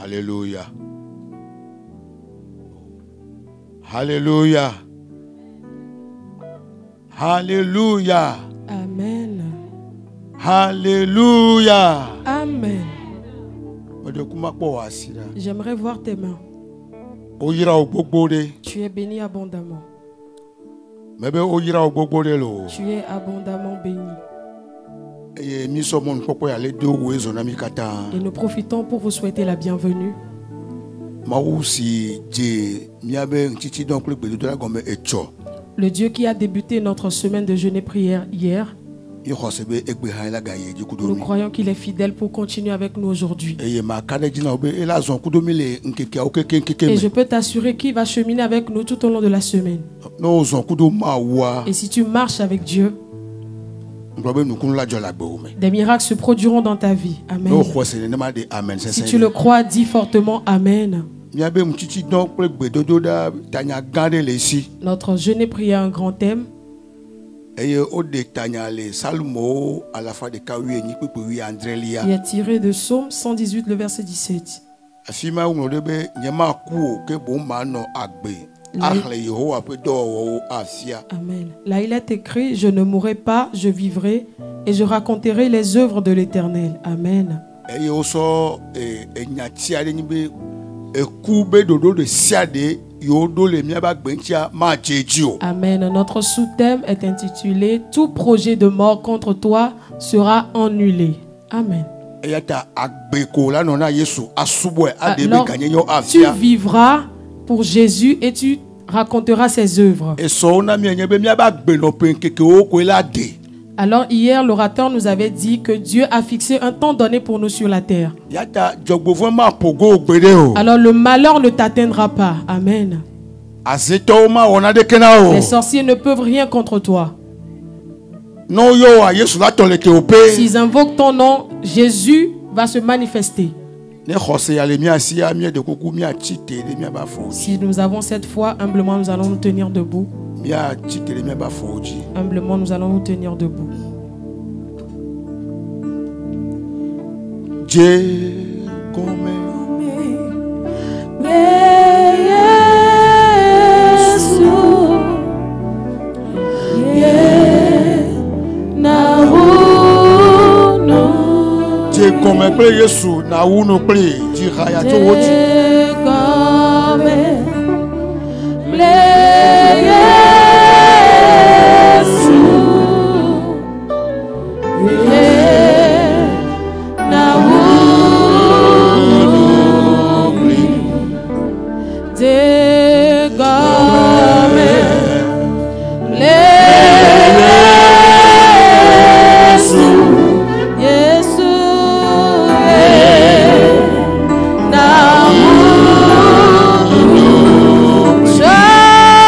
Alléluia. Alléluia. Alléluia. Amen. Alléluia. Amen. J'aimerais voir tes mains. Tu es béni abondamment. Tu es abondamment béni. Et nous profitons pour vous souhaiter la bienvenue. Le Dieu qui a débuté notre semaine de jeûne et prière hier, nous croyons qu'il est fidèle pour continuer avec nous aujourd'hui. Et je peux t'assurer qu'il va cheminer avec nous tout au long de la semaine. Et si tu marches avec Dieu, des miracles se produiront dans ta vie. Amen. Si tu le crois, dis fortement Amen. Notre jeûne et prière a un grand thème. Il est tiré de Psaume 118, le verset 17. Amen. Là, il est écrit: je ne mourrai pas, je vivrai et je raconterai les œuvres de l'Éternel. Amen. Amen. Notre sous-thème est intitulé: tout projet de mort contre toi sera annulé. Amen. Alors, tu vivras pour Jésus et tu raconteras ses œuvres. Alors hier, l'orateur nous avait dit que Dieu a fixé un temps donné pour nous sur la terre. Alors le malheur ne t'atteindra pas. Amen. Les sorciers ne peuvent rien contre toi. S'ils invoquent ton nom, Jésus va se manifester. Si nous avons cette foi, humblement nous allons nous tenir debout. Humblement nous allons nous tenir debout. Show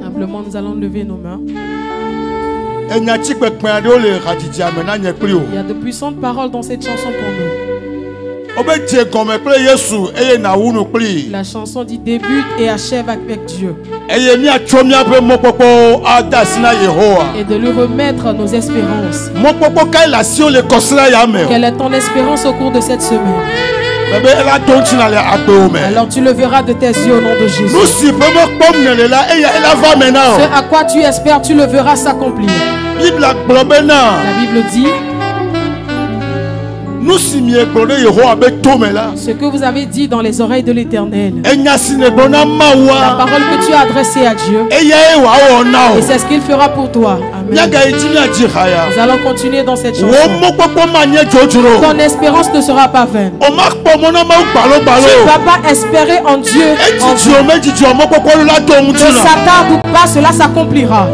Simplement, nous allons lever nos mains. Il y a de puissantes paroles dans cette chanson pour nous. La chanson dit débute et achève avec Dieu. Et de lui remettre nos espérances. Quelle est ton espérance au cours de cette semaine? Alors tu le verras de tes yeux au nom de Jésus. Ce à quoi tu espères, tu le verras s'accomplir. La Bible dit ce que vous avez dit dans les oreilles de l'Éternel, la parole que tu as adressée à Dieu, et c'est ce qu'il fera pour toi. Amen. Nous allons continuer dans cette chanson. Ton espérance ne sera pas vaine. Tu ne vas pas espérer en Dieu. Ne s'attarde pas, cela s'accomplira.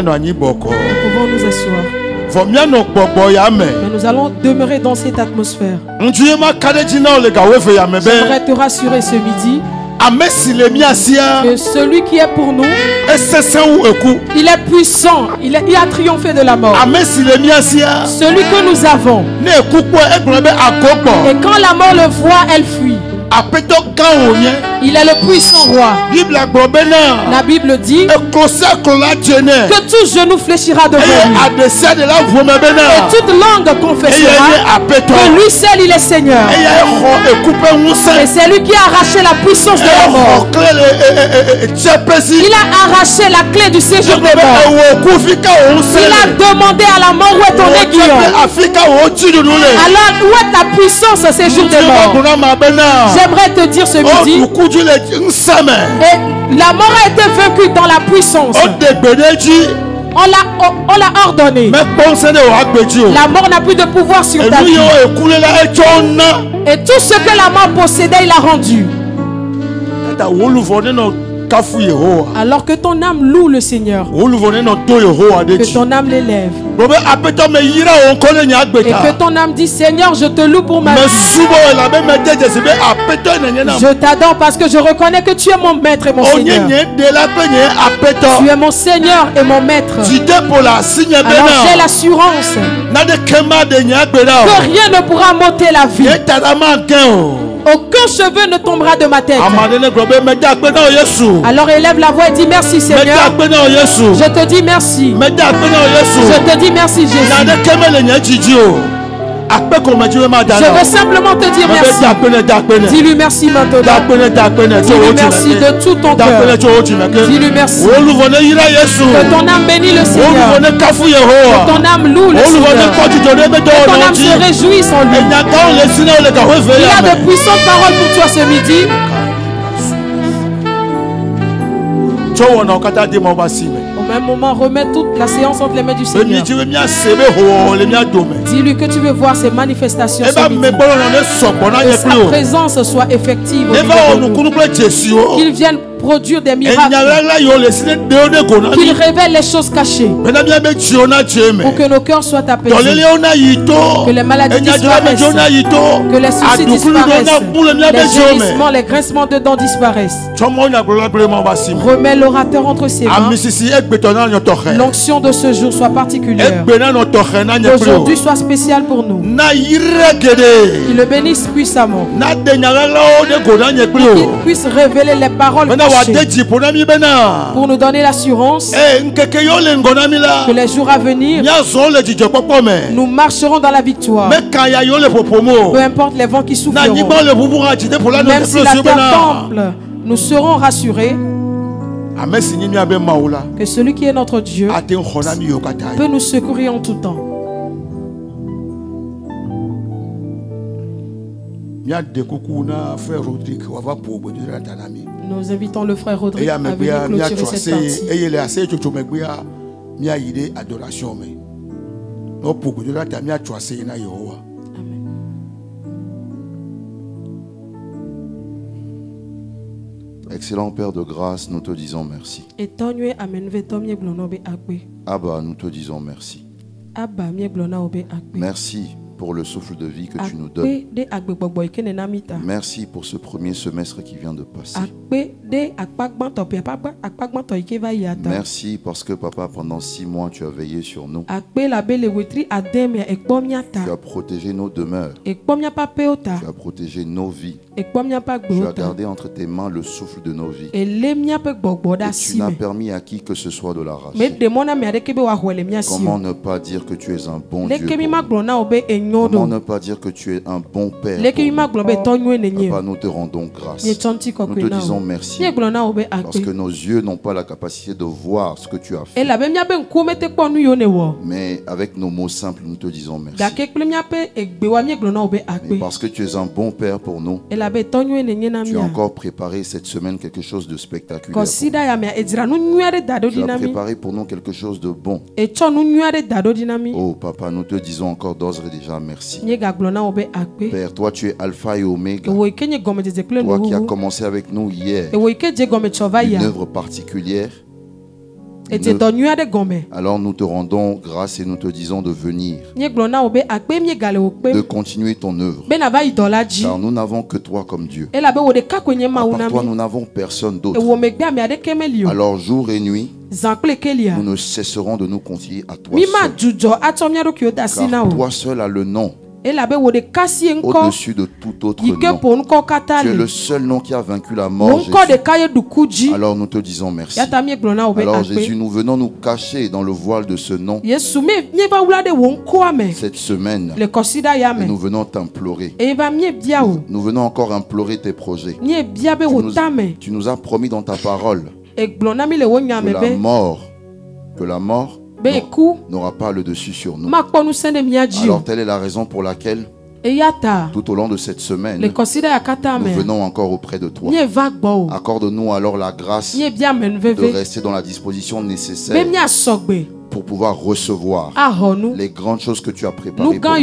Nous pouvons nous asseoir. Mais nous allons demeurer dans cette atmosphère. J'aimerais te rassurer ce midi que celui qui est pour nous, il est puissant, il a triomphé de la mort. Celui que nous avons, et quand la mort le voit, elle fuit. Il est le puissant roi. La Bible dit que tout genou fléchira devant lui et toute langue confessera que lui seul il est Seigneur. Et c'est lui qui a arraché la puissance de la mort. Il a arraché la clé du séjour des morts. Il a demandé à la mort où est ton aiguillon. Alors où est ta puissance au séjour des morts? J'aimerais te dire ce midi, et la mort a été vaincue dans la puissance. On l'a ordonné. La mort n'a plus de pouvoir sur ta vie. Et tout ce que la mort possédait, il a rendu. Alors que ton âme loue le Seigneur, que ton âme l'élève, et que ton âme dit Seigneur, je te loue pour ma vie. Je t'adore parce que je reconnais que tu es mon maître et mon Seigneur. Tu es mon Seigneur et mon maître. Alors j'ai l'assurance que rien ne pourra m'ôter la vie. Aucun cheveu ne tombera de ma tête. Alors élève la voix et dis merci Seigneur. Je te dis merci. Je te dis merci Jésus. Je veux simplement te dire merci. Dis-lui merci maintenant. Dis-lui merci de tout ton cœur. Dis-lui merci. Que ton âme bénisse le Seigneur. Que ton âme loue le Seigneur. Que ton âme se réjouisse en lui. Il y a de puissantes paroles pour toi ce midi. Au même moment, remets toute la séance entre les mains du Seigneur. Dis-lui que tu veux voir ces manifestations ce midi. Que sa présence soit effective au milieu de nous. Qu'il vienne produire des miracles. Qu'il révèle les choses cachées. Pour que nos cœurs soient apaisés. Que les maladies disparaissent. Que les soucis disparaissent. Les gémissements, les grincements de dents disparaissent. Remets l'orateur entre ses mains. L'onction de ce jour soit particulière. Aujourd'hui soit spécial pour nous. Qu'il le bénisse puissamment. Qu'il puisse révéler les paroles pour nous donner l'assurance que les jours à venir, nous marcherons dans la victoire. Peu importe les vents qui souffleront, même si la terre tremble, nous serons rassurés que celui qui est notre Dieu peut nous secourir en tout temps. Nous invitons le frère Rodrigue à venir clôturer cette partie. Excellent Père de grâce, nous te disons merci. Abba, nous te disons merci. Merci pour le souffle de vie que tu nous donnes. Merci pour ce premier semestre qui vient de passer. Merci parce que papa, pendant 6 mois, tu as veillé sur nous. Tu as protégé nos demeures. Tu as protégé nos vies. Tu as gardé entre tes mains le souffle de nos vies. Et tu n'as permis à qui que ce soit de l'arracher. Comment ne pas dire que tu es un bon Dieu? Comment ne pas dire que tu es un bon Père? Papa, nous te rendons grâce. Nous te disons merci. Parce que nos yeux n'ont pas la capacité de voir ce que tu as fait. Mais avec nos mots simples, nous te disons merci. Mais parce que tu es un bon Père pour nous, tu as encore préparé cette semaine quelque chose de spectaculaire. Tu as préparé pour nous quelque chose de bon. Oh papa, nous te disons encore d'ores et déjà merci. Père, toi tu es Alpha et Oméga. Toi qui as commencé avec nous hier une œuvre particulière, Alors nous te rendons grâce et nous te disons de venir, de continuer ton œuvre, car nous n'avons que toi comme Dieu. À part toi, nous n'avons personne d'autre. Alors jour et nuit, nous ne cesserons de nous confier à toi seul, car toi seul as le nom au-dessus de tout autre nom. Tu es le seul nom qui a vaincu la mort, Jésus. Alors nous te disons merci. Alors Jésus, nous venons nous cacher dans le voile de ce nom cette semaine, et nous venons t'implorer. Nous venons encore implorer tes projets. Tu nous as promis dans ta parole que la mort n'aura pas le dessus sur nous. Alors telle est la raison pour laquelle tout au long de cette semaine, nous venons encore auprès de toi. Accorde-nous alors la grâce de rester dans la disposition nécessaire pour pouvoir recevoir les grandes choses que tu as préparées pour nous.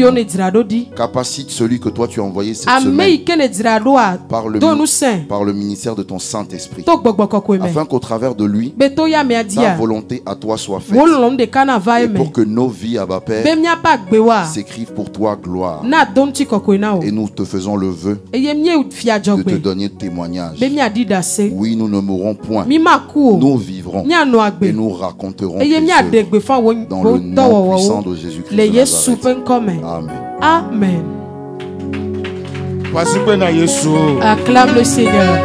Capacite celui que toi tu as envoyé cette semaine par le ministère de ton Saint-Esprit, afin qu'au travers de lui, ta volonté à toi soit faite, et pour que nos vies, Abba Père, s'écrivent pour toi gloire. Et nous te faisons le vœu de te donner témoignage. Oui, nous ne mourrons point, nous vivrons et nous raconterons tes œuvres. Dans le nom puissant de Jésus-Christ de Nazareth. Amen. Amen. Acclame le Seigneur.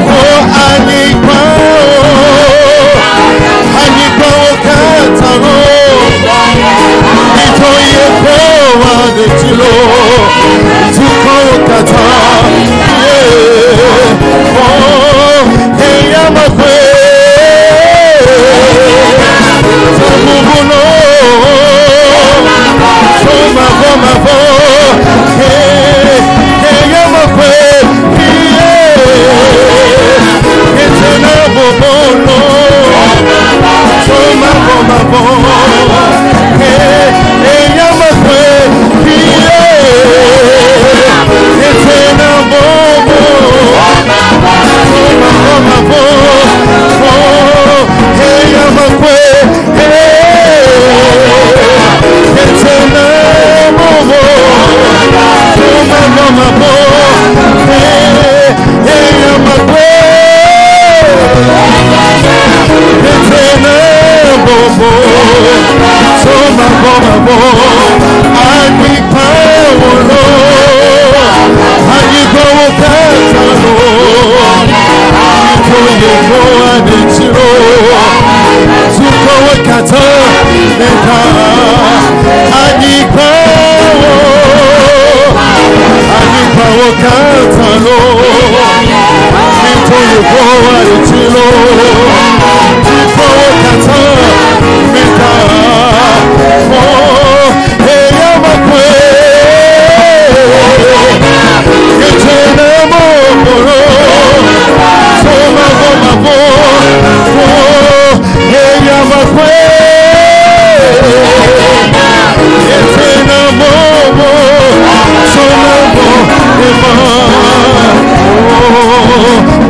Oh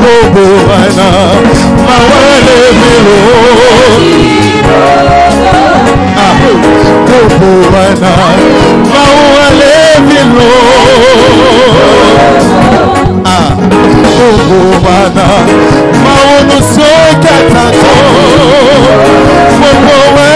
Boborana, Mawale Vilo. Boborana, Mawale Vilo. Boborana, Mawano Sokatato. Boborana,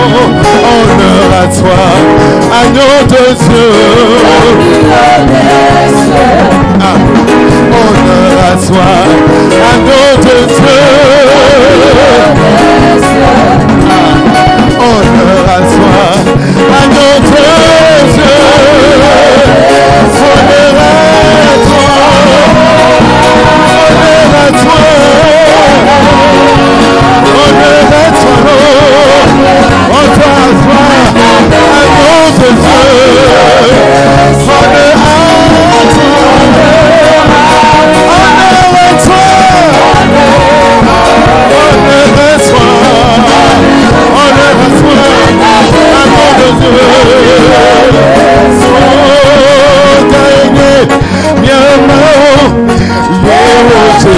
honneur à toi, agneau de Dieu. Honneur à toi, agneau de Dieu. Honneur à toi, agneau de Dieu. Honneur à toi, honneur à toi. Honneur à toi, agneau de Dieu. Honneur à toi, honneur à toi, honneur à toi, honneur à toi, agneau de Dieu. Oh, gagné, bien mao, yewote,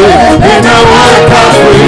inawakafi.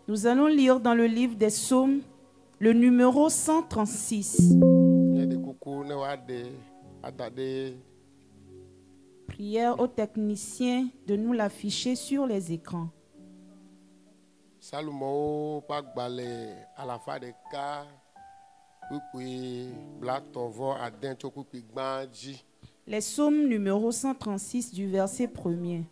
Nous allons lire dans le livre des psaumes le numéro 136. Prière aux techniciens de nous l'afficher sur les écrans. Les psaumes numéro 136 du verset 1er.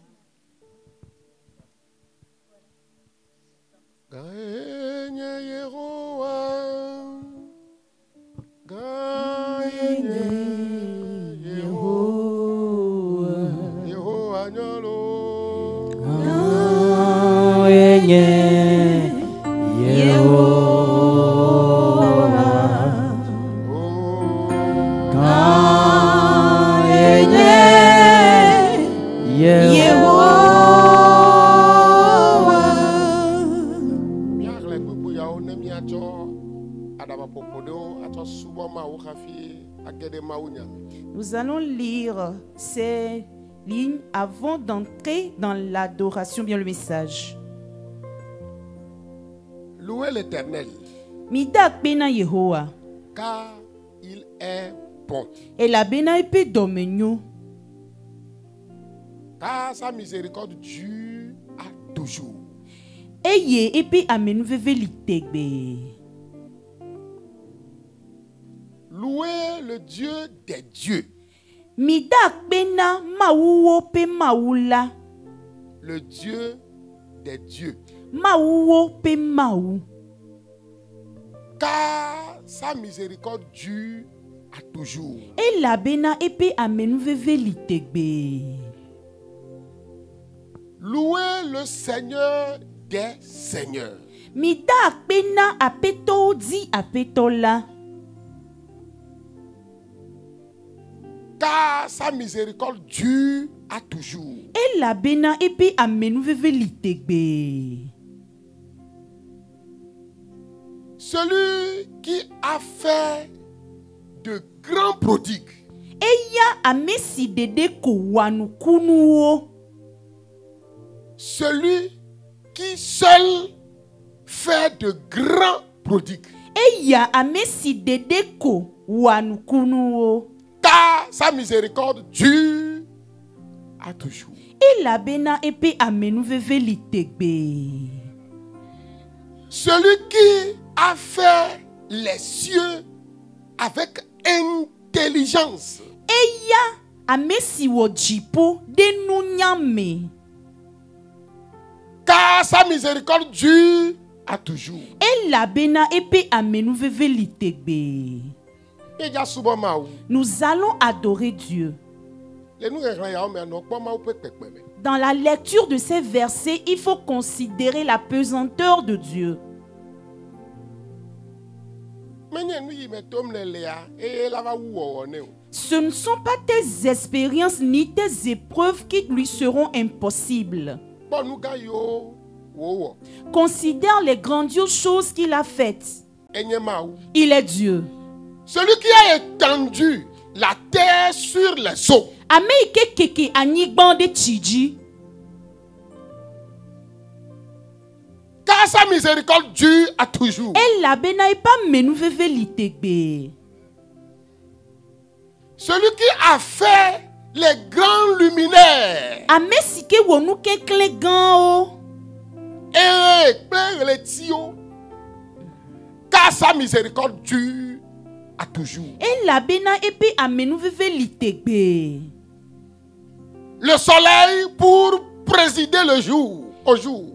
Nous allons lire ces lignes avant d'entrer dans l'adoration, bien le message. Louez l'Éternel, car il est bon. Et la bena epe domenyo. Car sa miséricorde dure à toujours. Eye epe amenu vevelitebe. Louez le Dieu des dieux. Midak bena mauwo pe maula. Le Dieu des dieux. Mauwo pe mau. Car sa miséricorde dure à toujours. Et la bena epe amenu vevelitebe. Louez le Seigneur des seigneurs. Midak bena apeto di apetola. Car sa miséricorde dure à toujours. Et la bena epe amenu vevelitebe. Celui qui a fait de grands prodigues. Eya amesi dede kowanu kunuo. Celui qui seul fait de grands prodigues. Eya amesi dede kowanu kunuo. Car sa miséricorde dure à toujours. Et la bena epe amenu vevelitebe. Celui qui a fait les cieux avec intelligence. Eya amesi wojipo de nunyame. Car sa miséricorde dure à toujours. Et la bena epe amenu vevelitebe. Nous allons adorer Dieu. Dans la lecture de ces versets, il faut considérer la pesanteur de Dieu. Ce ne sont pas tes expériences ni tes épreuves qui lui seront impossibles. Considère les grandioses choses qu'il a faites. Il est Dieu. Celui qui a étendu la terre sur les eaux. Car sa miséricorde dure à toujours. Celui qui a fait les grands luminaires. Et les tuyaux. Car sa miséricorde dure à toujours. Le soleil pour présider le jour au jour.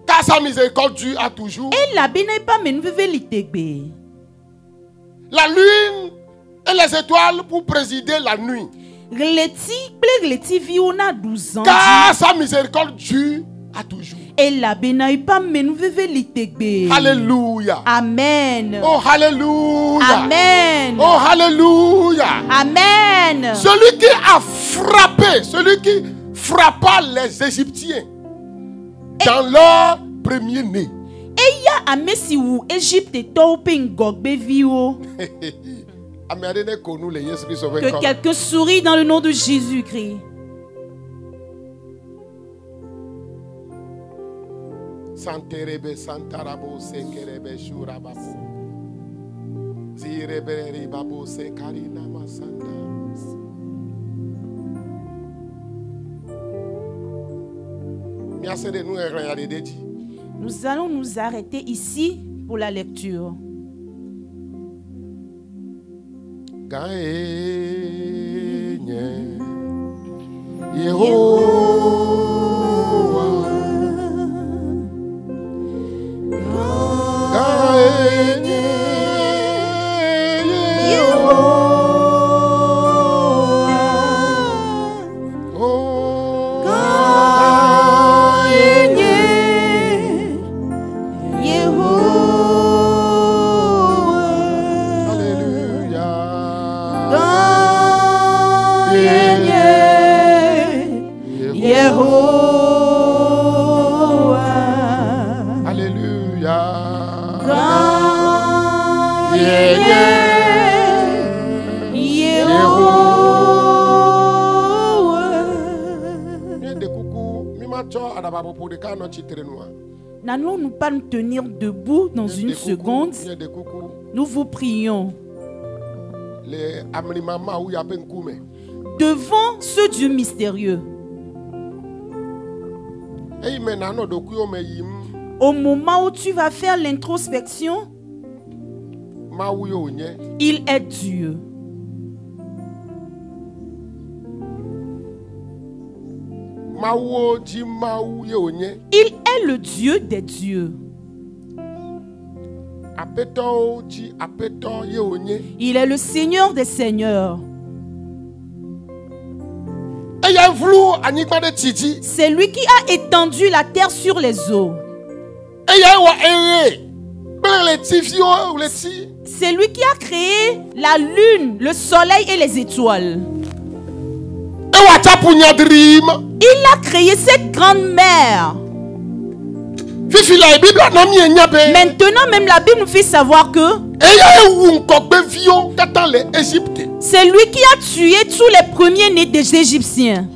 Car sa miséricorde dure à toujours. La lune et les étoiles pour présider la nuit. Car sa miséricorde dure à toujours. Alléluia. Amen. Oh, alléluia. Amen. Oh, alléluia. Amen. Celui qui a frappé, celui qui frappa les Égyptiens dans leur premier-né. Que quelqu'un sourit dans le nom de Jésus-Christ. Santerebe santarabo sekerebe shurababo. Zirebere babo sekarina masanda. Nous allons nous arrêter ici pour la lecture. N'allons-nous pas nous tenir debout dans une seconde? Nous vous prions. Devant ce Dieu mystérieux. Au moment où tu vas faire l'introspection, il est Dieu. Il est le Dieu des dieux. Il est le Seigneur des seigneurs. C'est lui qui a étendu la terre sur les eaux. C'est lui qui a créé la lune, le soleil et les étoiles. Il a créé cette grande mer. Maintenant même la Bible nous fait savoir que c'est lui qui a tué tous les premiers-nés des Égyptiens.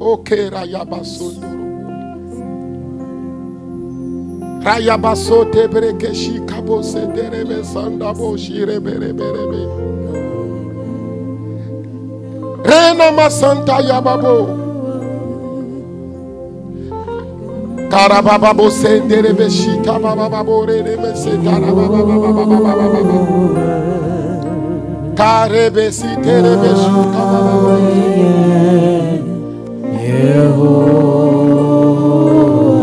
Karababo senderebe shika baba bore me setara baba karebe siterebe shika baba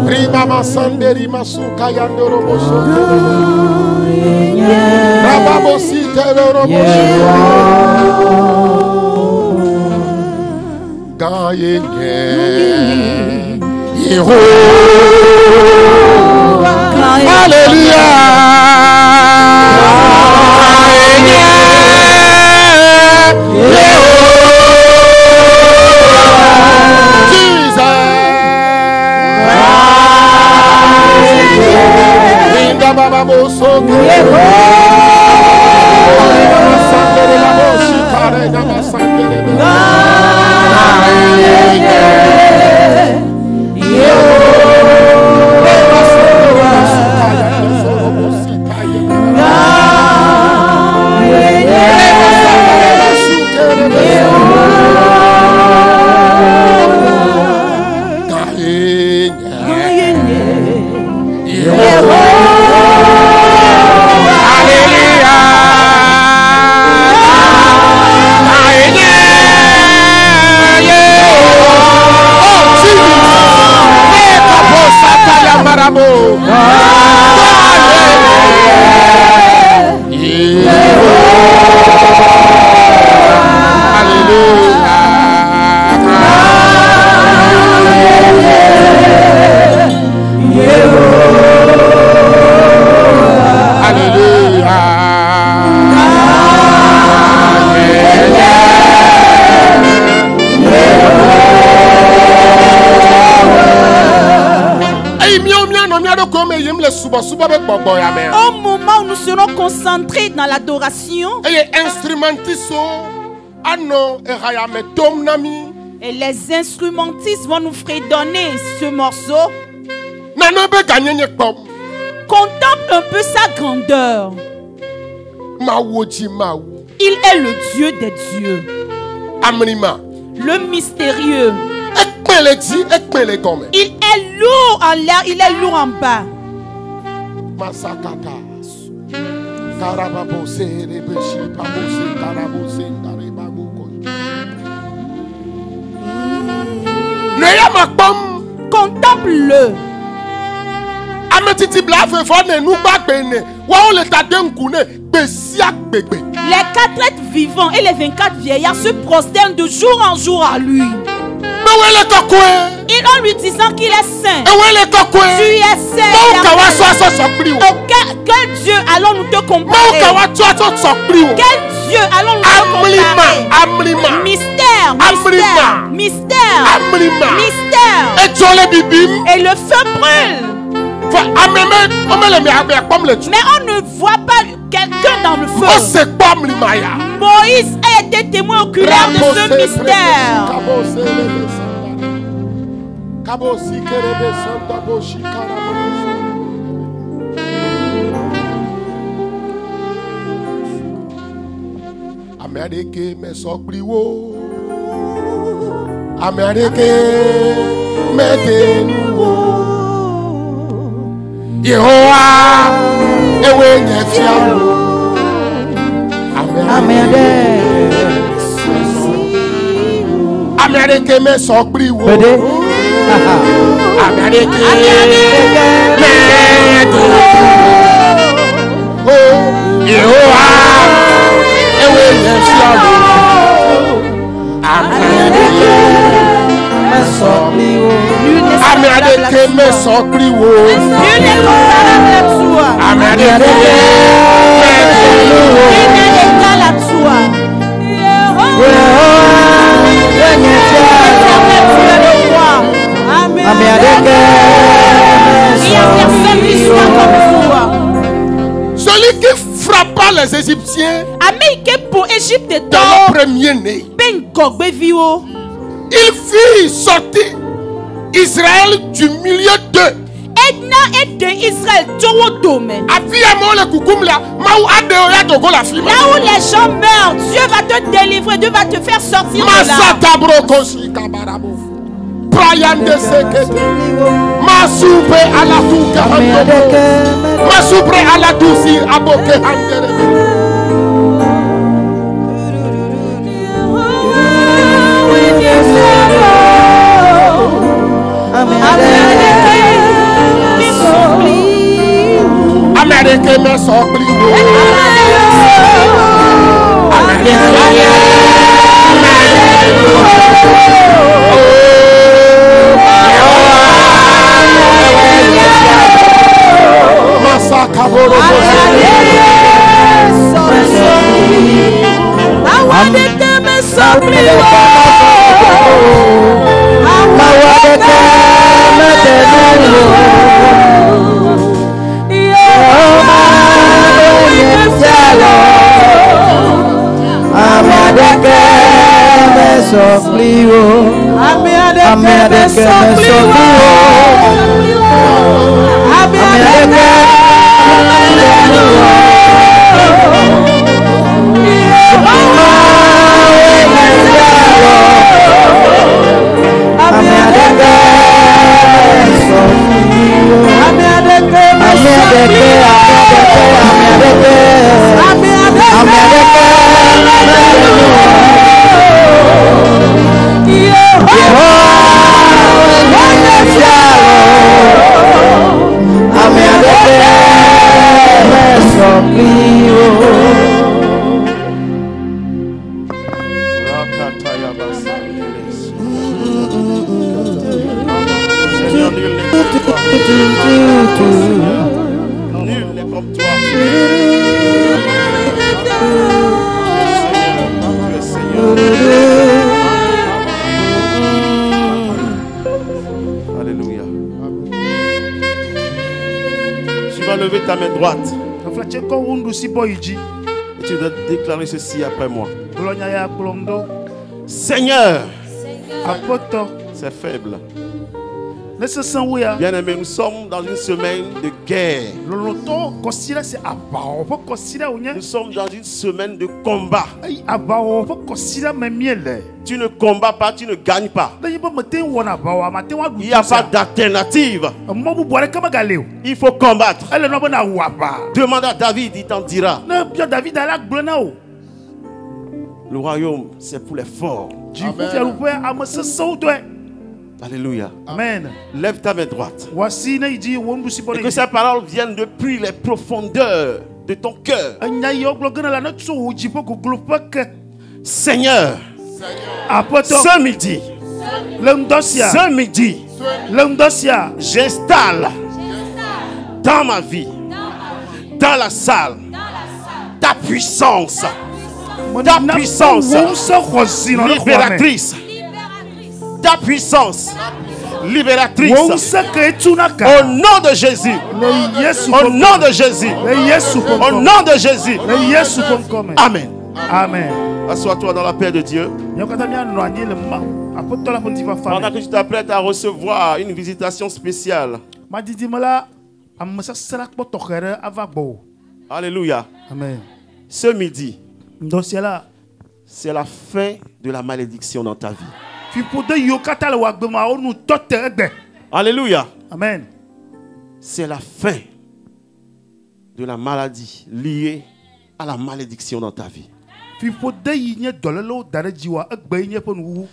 Rima masanderi masuka yandoro boso Rababo siterebe boso Gaye Alléluia. Au moment où nous serons concentrés dans l'adoration, et les instrumentistes vont nous fredonner ce morceau, contemple un peu sa grandeur. Il est le Dieu des dieux, le mystérieux. Il est lourd en l'air, il est lourd en bas. Contemple-le. Les 4 êtres vivants et les 24 vieillards se prosternent de jour en jour à lui. Et en lui disant qu'il est saint. Tu es saint. Quel Dieu allons-nous te comparer? Quel Dieu allons-nous te comparer? Mystère, mystère, mystère, mystère. Et le feu brûle. Mais on ne voit pas quelqu'un dans le feu. Moïse a été témoin oculaire de ce mystère. Amérique me sokri wo. Amérique me oh Yehowa ewe nesiawo. Amérique me sokri wo. Amérique me sokri wo. Amérique celui qui frappa les Égyptiens dans le premier-né, il fit sortir Israël du milieu d'eux. Là où les gens meurent, Dieu va te délivrer, Dieu va te faire sortir de là. Masoupe à la touka, Masoupe à la douci, aboke handere. Amérique me sopli. lever ta main droite. Et tu dois déclarer ceci après moi. Seigneur, c'est faible. Bien aimé, nous sommes dans une semaine de guerre. Nous sommes dans une semaine de combat. Tu ne combats pas, tu ne gagnes pas. Il n'y a pas d'alternative. Il faut combattre. Demande à David, il t'en dira. Le royaume, c'est pour les forts. Alléluia. Amen. Lève ta main droite. Et que ces paroles viennent depuis les profondeurs de ton cœur. Seigneur, ce midi, j'installe dans ma vie, dans la salle, ta puissance libératrice. Ta puissance libératrice. Au nom de Jésus. Au nom de Jésus. Au nom de Jésus. Amen. Amen. Assois-toi dans la paix de Dieu. Pendant que tu t'apprêtes à recevoir une visitation spéciale. Alléluia. Amen. Ce midi, c'est la fin de la malédiction dans ta vie. Alléluia. Amen. C'est la fin de la maladie liée à la malédiction dans ta vie.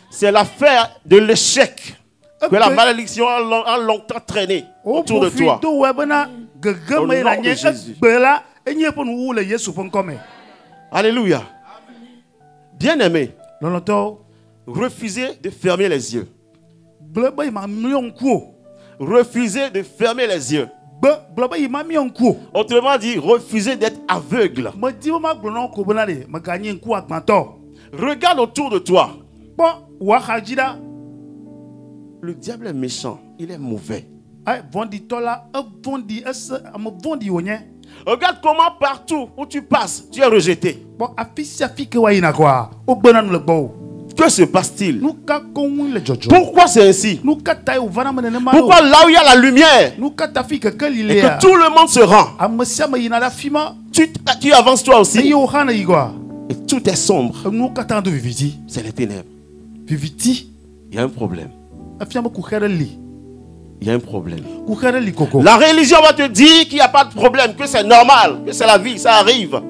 C'est la fin de l'échec que la malédiction a longtemps traîné autour de toi. Au nom de Jésus. Alléluia. Bien-aimé, refusez de fermer les yeux. Refusez de fermer les yeux. Autrement dit, refusez d'être aveugle. Regarde autour de toi. Le diable est méchant, il est mauvais. Regarde comment partout où tu passes, tu es rejeté. Que se passe-t-il? Pourquoi c'est ainsi? Pourquoi là où il y a la lumière et que tout le monde se rend, tu avances toi aussi et tout est sombre? C'est les ténèbres. Il y a un problème. Il y a un problème. La religion va te dire qu'il n'y a pas de problème, que c'est normal, que c'est la vie, ça arrive.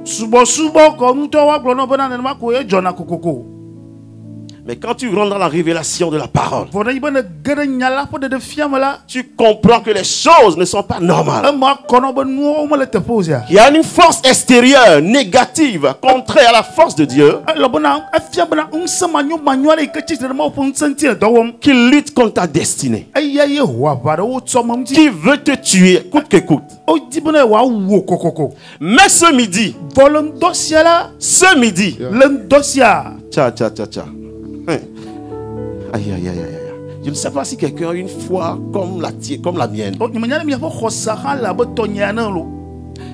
Mais quand tu rentres dans la révélation de la parole, tu comprends que les choses ne sont pas normales. Il y a une force extérieure, négative, contraire à la force de Dieu, qui lutte contre ta destinée, qui veut te tuer, coûte que coûte. Mais ce midi, tcha. Aïe. Je ne sais pas si quelqu'un a une foi comme la mienne.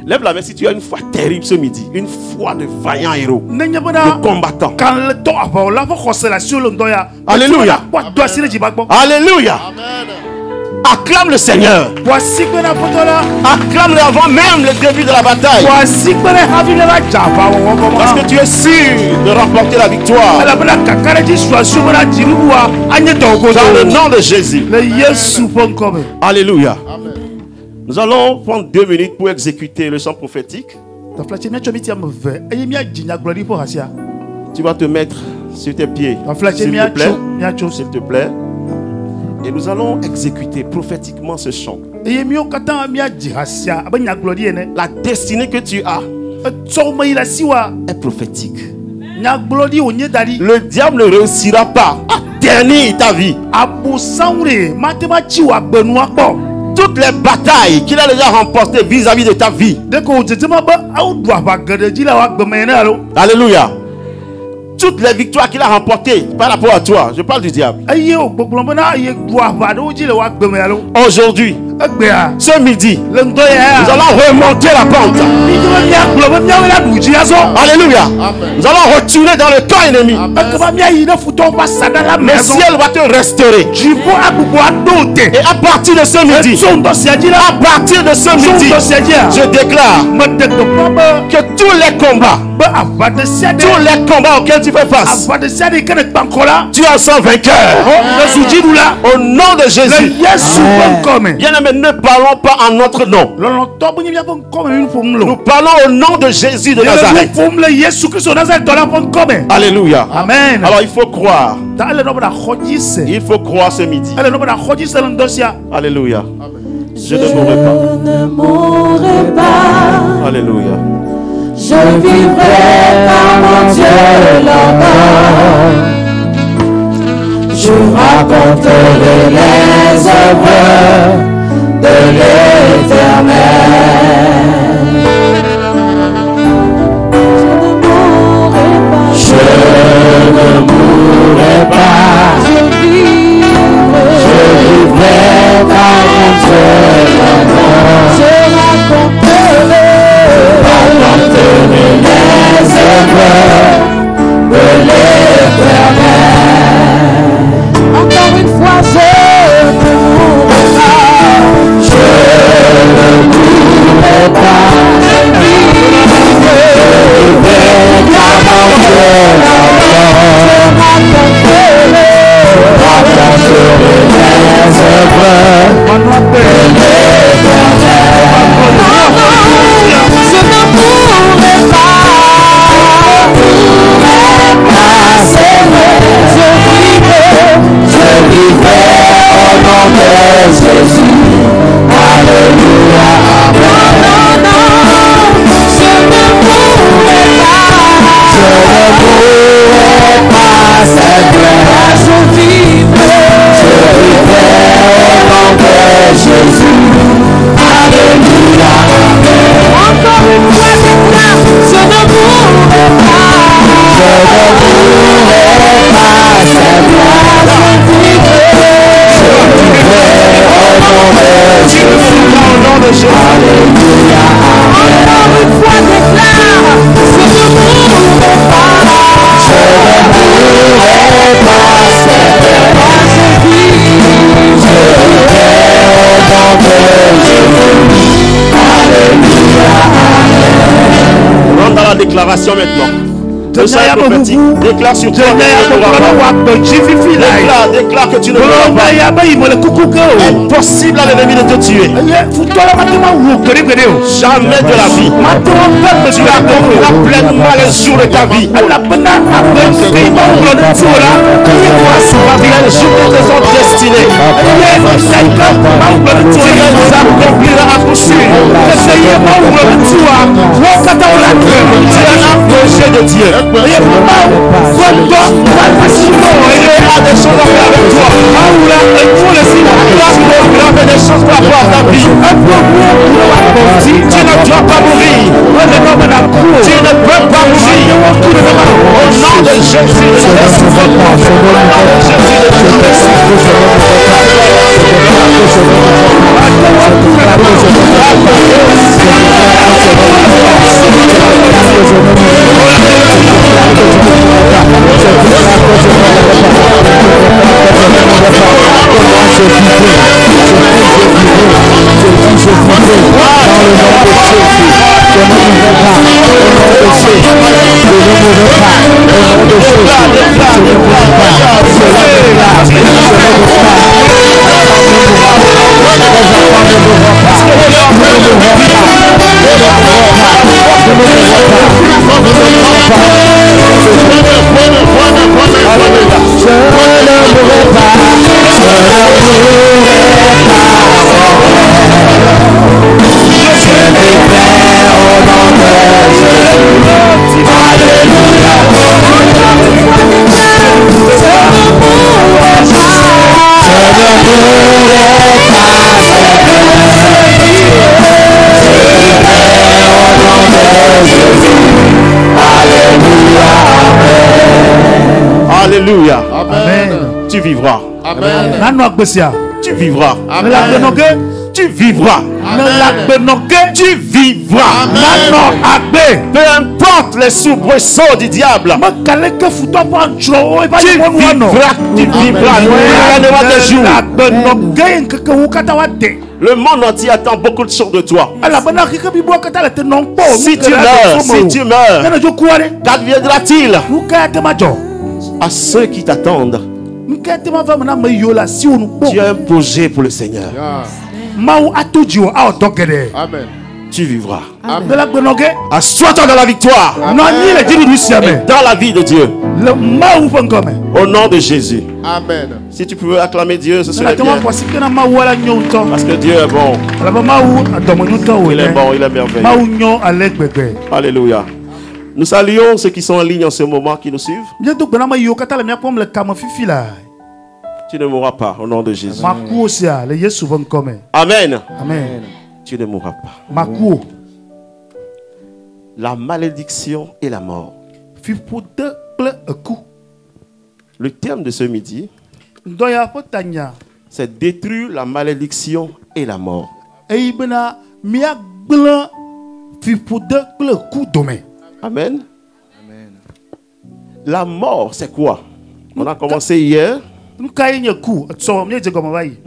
Lève la main si tu as une foi terrible ce midi. Une foi de vaillant héros, de combattant. Alléluia. Alléluia. Acclame le Seigneur. Acclame-le avant même le début de la bataille. Parce que tu es sûr de remporter la victoire. Dans le nom de Jésus. Alléluia. Nous allons prendre 2 minutes pour exécuter le chant prophétique. Tu vas te mettre sur tes pieds, s'il te plaît. Et nous allons exécuter prophétiquement ce chant. La destinée que tu as est prophétique. Le diable ne réussira pas à ternir ta vie. Toutes les batailles qu'il a déjà remportées vis-à-vis de ta vie. Alléluia. Toutes les victoires qu'il a remportées par rapport à toi, je parle du diable. Aujourd'hui, Ce midi, nous allons remonter la pente. Alléluia. Nous allons retourner dans le camp ennemi. Le ciel va te restaurer. Et à partir de ce midi, je déclare que tous les combats auxquels tu fais face, tu en sors vainqueur. Au nom de Jésus. Bien-aimés, ne parlons pas en notre nom. Nous parlons au nom de Jésus de Nazareth. Alléluia. Amen. Alors il faut croire. Il faut croire ce midi. Alléluia. Je ne mourrai pas. Alléluia. Je vivrai par mon Dieu là-bas. Je raconterai les œuvres de l'Éternel. Je ne mourrai pas. Je vivrai par mon Dieu là-bas. Je raconterai les œuvres de l'Éternel. Encore une fois, je ne mourrai pas. Je ne mourrai pas. Je vivrai car mon Dieu là-bas. Je raconterai les œuvres de l'Éternel. Je ne mourrai pas. Je vivrai au nom de Jésus. Alléluia. Amen. Non, je ne mourrai pas. Je ne mourrai pas, c'est vrai. Je vivrai au nom de Jésus. Alléluia. Amen. Encore une fois, déclare, je ne mourrai pas. Je ne mourrai pas, c'est vrai. Alléluia. Encore une fois déclare, je ne mourrai pas. Je ne mourrai pas, c'est vrai. Je vivrai au nom de Jésus. Alléluia. Rentre dans la déclaration maintenant. Déclare sur toi. Déclare que tu ne mourras pas. Impossible à l'ennemi de te tuer. Jamais de la vie. Tu accompliras pleinement les jours de ta vie. Les jours de tes destinés. Tu les accompliras à coup sûr. Tu es un projet de Dieu. Il y a des choses à faire avec toi. Il a des choses pour avoir ta vie. Tu ne dois pas mourir. Tu ne peux pas mourir. Au nom de Jésus. Alléluia. Amen. Tu vivras. Amen. Tu vivras. Amen. tu vivras. Tu vivras. Peu importe les soubresauts du diable. Tu vivras. Le monde entier attend beaucoup de choses de toi. Si tu meurs, qu'adviendra-t-il à ceux qui t'attendent? Tu as un projet pour le Seigneur. Amen. Tu vivras. Assois-toi dans la victoire. Et dans la vie de Dieu. Au nom de Jésus. Amen. Si tu pouvais acclamer Dieu, ce serait bien. Parce que Dieu est bon. Il est bon, il est merveilleux. Alléluia. Nous saluons ceux qui sont en ligne en ce moment, qui nous suivent. Tu ne mourras pas au nom de Jésus. Amen. Amen. Tu ne mourras pas. La malédiction et la mort. Le terme de ce midi, c'est détruire la malédiction et la mort. Amen. La mort, c'est quoi? On a commencé hier. Nous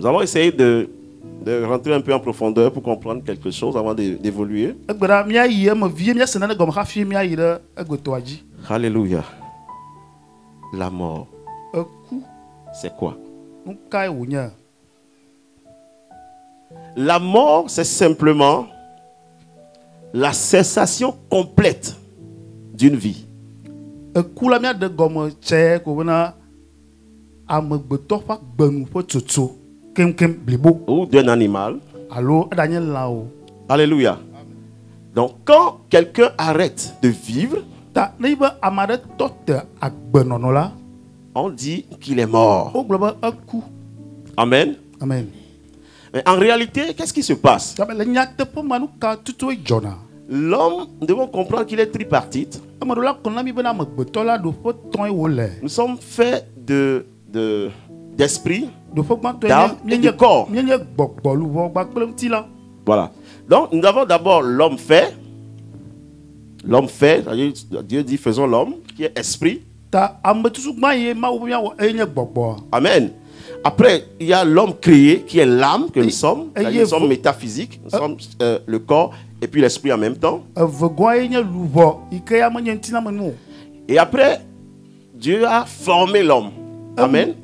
allons essayer de rentrer un peu en profondeur pour comprendre quelque chose avant d'évoluer. Alléluia. La mort, c'est quoi? La mort, c'est simplement la cessation complète d'une vie. Ou d'un animal. Alléluia. Donc quand quelqu'un arrête de vivre, on dit qu'il est mort. Amen. Amen. Mais en réalité, qu'est-ce qui se passe? L'homme, nous devons comprendre qu'il est tripartite. Nous sommes faits d'esprit, d'âme et de corps. Voilà. Donc, nous avons d'abord l'homme fait. L'homme fait, Dieu dit faisons l'homme, qui est esprit. Amen. Après, il y a l'homme créé, qui est l'âme que nous sommes. Nous sommes métaphysiques, nous sommes le corps et puis l'esprit en même temps. Et après, Dieu a formé l'homme. Amen.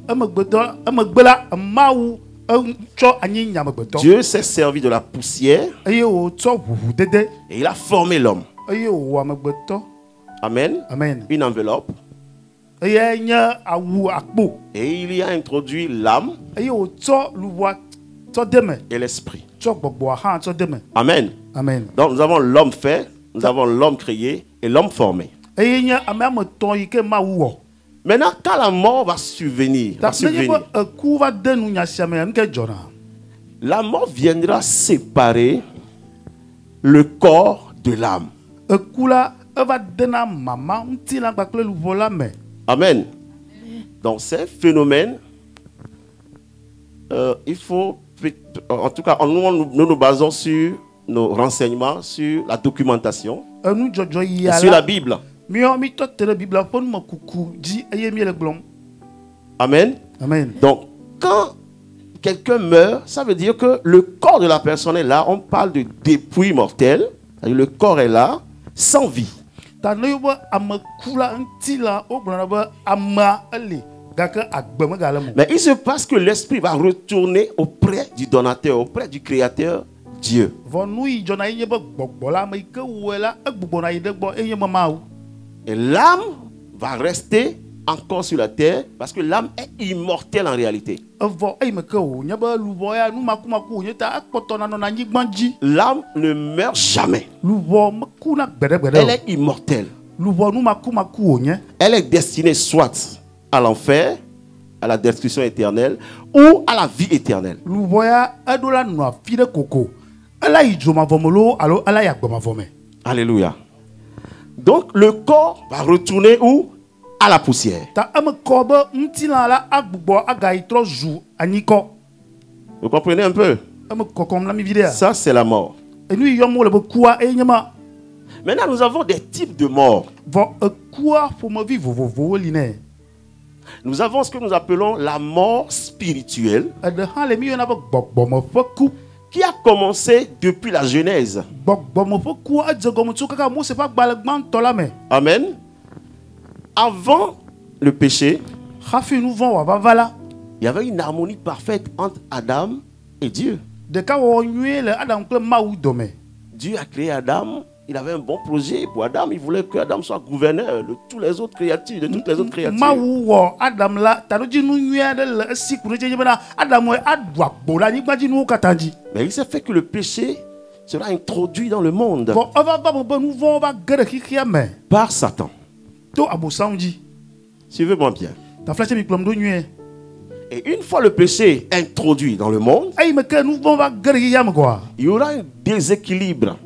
Dieu s'est servi de la poussière et il a formé l'homme. Amen. Amen. Une enveloppe. Et il y a introduit l'âme et l'esprit. Amen. Amen. Donc nous avons l'homme fait, nous avons l'homme créé et l'homme formé. Maintenant, quand la mort va survenir, la mort viendra séparer le corps de l'âme. Amen. Donc ces phénomènes, il faut, en tout cas, nous basons sur nos renseignements, sur la documentation, et sur la Bible. Amen. Amen. Donc, quand quelqu'un meurt, ça veut dire que le corps de la personne est là. On parle de dépouille mortelle. Le corps est là, sans vie. Mais il se passe que l'esprit va retourner auprès du donateur, auprès du créateur, Dieu. Et l'âme va rester encore sur la terre parce que l'âme est immortelle en réalité. L'âme ne meurt jamais. Elle est immortelle. Elle est destinée soit à l'enfer, à la destruction éternelle, ou à la vie éternelle. Alléluia. Donc le corps va retourner où? À la poussière. Vous comprenez un peu? Ça, c'est la mort. Maintenant, nous avons des types de mort. Nous avons ce que nous appelons la mort spirituelle, qui a commencé depuis la Genèse. Amen. Avant le péché, il y avait une harmonie parfaite entre Adam et Dieu. Dieu a créé Adam. Il avait un bon projet pour Adam. Il voulait que Adam soit gouverneur de toutes les autres créatures, de toutes les autres créatures. Mais il s'est fait que le péché sera introduit dans le monde par Satan. Suivez-moi bien. Et une fois le péché introduit dans le monde, il y aura un déséquilibre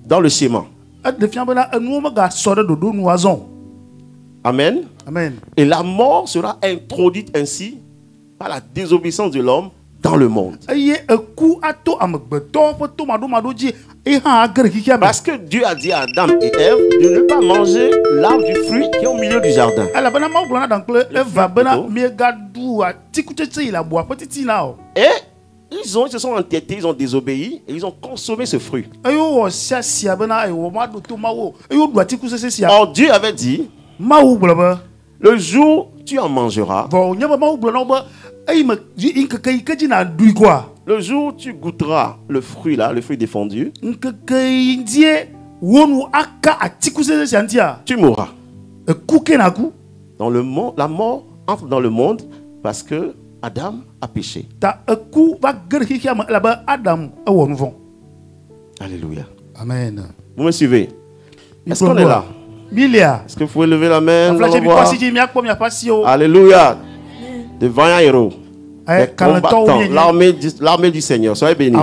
dans le schéma. Amen. Amen. Et la mort sera introduite ainsi par la désobéissance de l'homme dans le monde. Parce que Dieu a dit à Adam et Ève de ne pas manger l'arbre du fruit qui est au milieu du jardin. Et ils se sont entêtés, ils ont désobéi et ils ont consommé ce fruit. Or Dieu avait dit, le jour où tu en mangeras, le jour où tu goûteras le fruit là, le fruit défendu, tu mourras. Dans le monde, la mort entre dans le monde parce que Adam a péché. Alléluia. Amen. Vous me suivez? Est-ce qu'on est là? Est-ce que vous pouvez lever la main? Alléluia. Devant un héros. L'armée du Seigneur. Soyez bénis.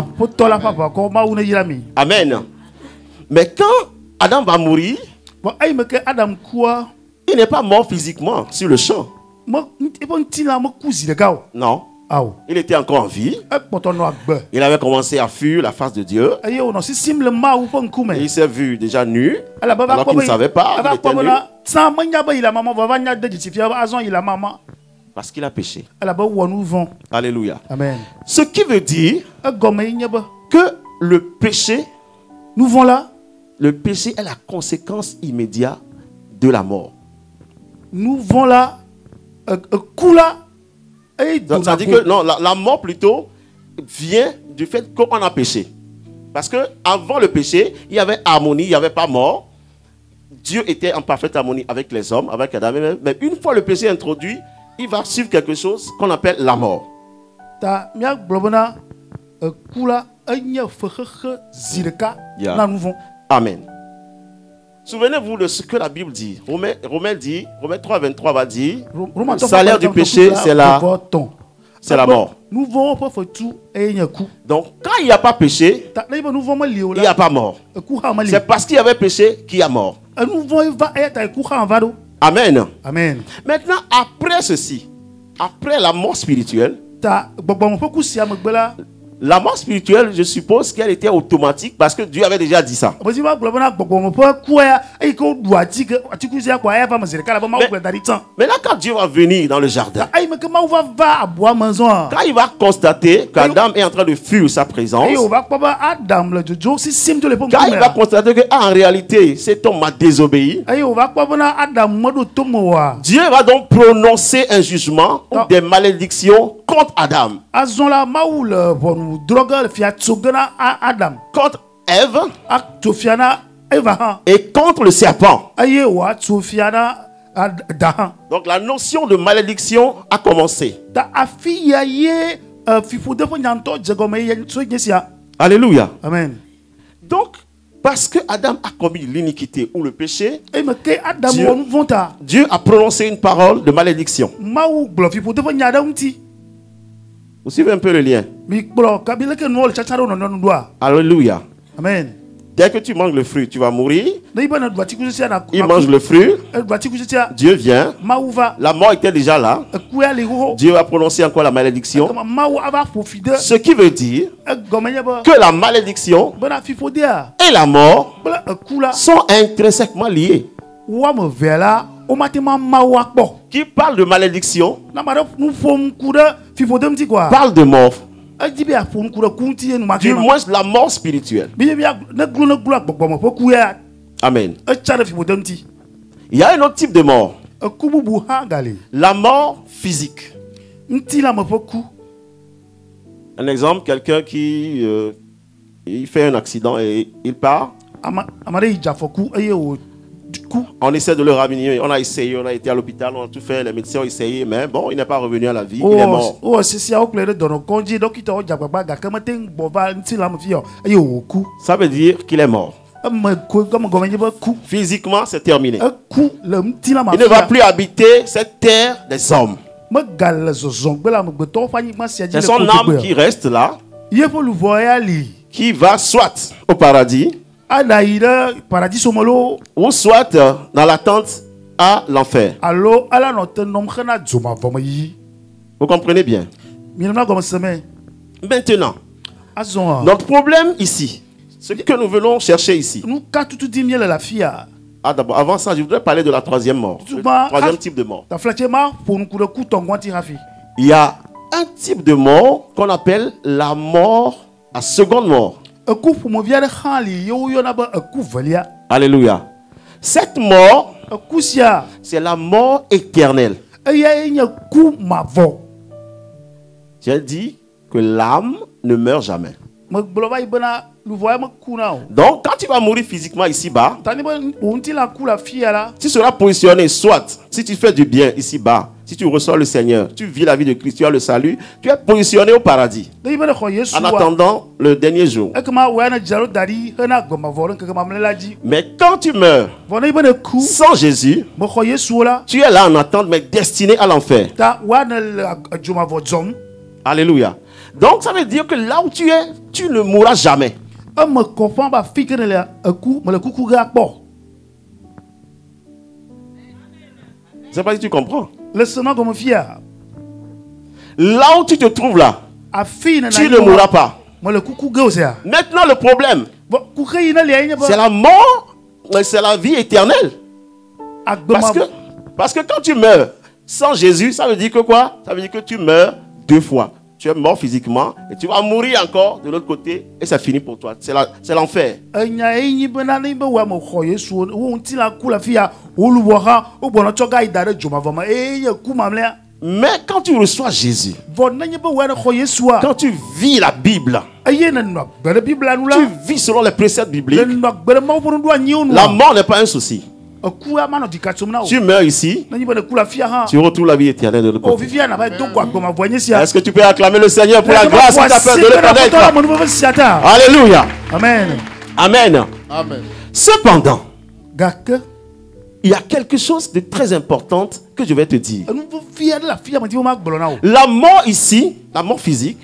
Amen. Mais quand Adam va mourir, il n'est pas mort physiquement sur le champ. Non. Il était encore en vie. Il avait commencé à fuir la face de Dieu. Et il s'est vu déjà nu. Alors qu'il ne savait pas. Il était nu. Parce qu'il a péché. Alléluia. Amen. Ce qui veut dire que le péché, le péché est la conséquence immédiate de la mort. Ça dit que non, la mort plutôt vient du fait qu'on a péché. Parce que avant le péché, il y avait harmonie, il n'y avait pas mort. Dieu était en parfaite harmonie avec les hommes, avec Adam. Mais une fois le péché est introduit, il va suivre quelque chose qu'on appelle la mort. Amen. Souvenez-vous de ce que la Bible dit. Romains 3, 23 va dire, le salaire du péché, c'est la mort. Donc, quand il n'y a pas péché, il n'y a pas mort. C'est parce qu'il y avait péché qu'il y a mort. Amen. Amen. Maintenant, après ceci, après la mort spirituelle, la mort spirituelle, je suppose qu'elle était automatique parce que Dieu avait déjà dit ça. Maintenant, quand Dieu va venir dans le jardin, quand il va constater qu'Adam est en train de fuir sa présence, quand il va constater qu'en réalité, cet homme m'a désobéi, Dieu va donc prononcer un jugement ou des malédictions contre Adam. Contre Ève et contre le serpent. Donc la notion de malédiction a commencé. Alléluia. Amen. Donc, parce que Adam a commis l'iniquité ou le péché, Dieu a prononcé une parole de malédiction. Vous suivez un peu le lien? Alléluia. Amen. Dès que tu manges le fruit, tu vas mourir. Il mange le fruit. Dieu vient. La mort était déjà là. Dieu a prononcé encore la malédiction. Ce qui veut dire que la malédiction et la mort sont intrinsèquement liés. Qui parle de malédiction parle de mort. Du moins la mort spirituelle. Amen. Il y a un autre type de mort. La mort physique. Un exemple, quelqu'un qui il fait un accident et il part. On essaie de le ramener, on a essayé, on a été à l'hôpital, on a tout fait, les médecins ont essayé, mais bon, il n'est pas revenu à la vie, il est mort. Ça veut dire qu'il est mort. Physiquement, c'est terminé. Il ne va plus habiter cette terre des hommes. C'est son âme qui reste là, qui va soit au paradis, ou soit dans l'attente à l'enfer. Vous comprenez bien? Maintenant, notre problème ici, ce que nous venons chercher ici. Ah, d'abord, avant ça, je voudrais parler de la troisième mort. Le troisième type de mort. Il y a un type de mort qu'on appelle la mort, la seconde mort. Alléluia. Cette mort, c'est la mort éternelle. J'ai dit que l'âme ne meurt jamais. Donc, quand tu vas mourir physiquement ici-bas, tu seras positionné soit, si tu fais du bien ici-bas, si tu reçois le Seigneur, tu vis la vie de Christ, tu as le salut, tu es positionné au paradis. En attendant le dernier jour. Mais quand tu meurs sans Jésus, tu es là en attente, mais destiné à l'enfer. Alléluia. Donc ça veut dire que là où tu es, tu ne mourras jamais. Je ne sais pas si tu comprends. Là où tu te trouves là, tu ne mourras pas. Maintenant le problème, c'est la mort, c'est la vie éternelle. Parce que quand tu meurs sans Jésus, ça veut dire que quoi? Ça veut dire que tu meurs deux fois. Tu es mort physiquement et tu vas mourir encore de l'autre côté et ça finit pour toi. C'est l'enfer. Mais quand tu reçois Jésus, quand tu vis la Bible, tu vis selon les préceptes bibliques, la mort n'est pas un souci. Tu meurs ici, tu retrouves la vie éternelle de l'autre côté. Est-ce que tu peux acclamer le Seigneur pour la grâce qui t'a fait de le connaître? Alléluia. Amen. Amen. Amen. Cependant, il y a quelque chose de très important que je vais te dire. La mort ici, la mort physique,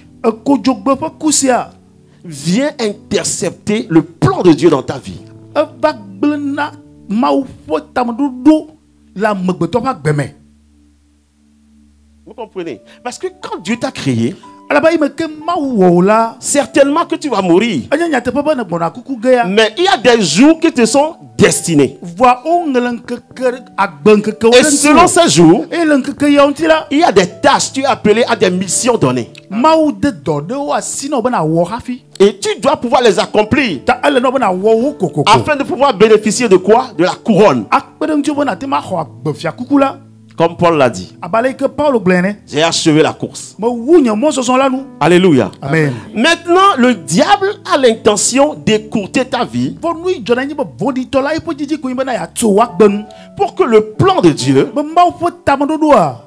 vient intercepter le plan de Dieu dans ta vie. Vous comprenez? Parce que quand Dieu t'a créé, certainement que tu vas mourir. Mais il y a des jours qui te sont destinés. Et selon ces jours, il y a des tâches, tu es appelé à des missions données. Et tu dois pouvoir les accomplir afin de pouvoir bénéficier de quoi? De la couronne. Comme Paul l'a dit, j'ai achevé la course. Alléluia. Amen. Maintenant, le diable a l'intention d'écourter ta vie pour que le plan de Dieu,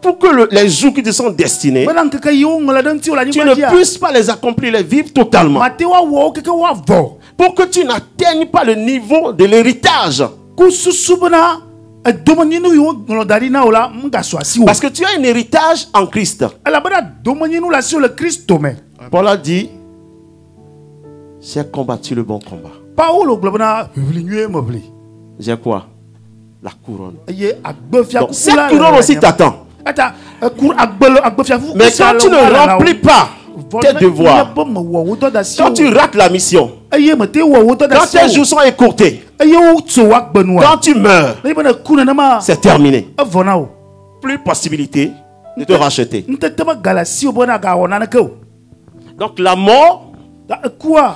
pour que les jours qui te sont destinés, tu ne puisses pas les accomplir, les vivre totalement. Pour que tu n'atteignes pas le niveau de l'héritage. Parce que tu as un héritage en Christ. Paul a dit, j'ai combattu le bon combat. J'ai quoi? La couronne. Donc, cette couronne aussi t'attend. Mais quand tu ne remplis pas tes devoirs, quand tu rates la mission, quand tes jours sont écourtés, quand tu meurs, c'est terminé. Plus possibilité de te racheter. Donc la mort,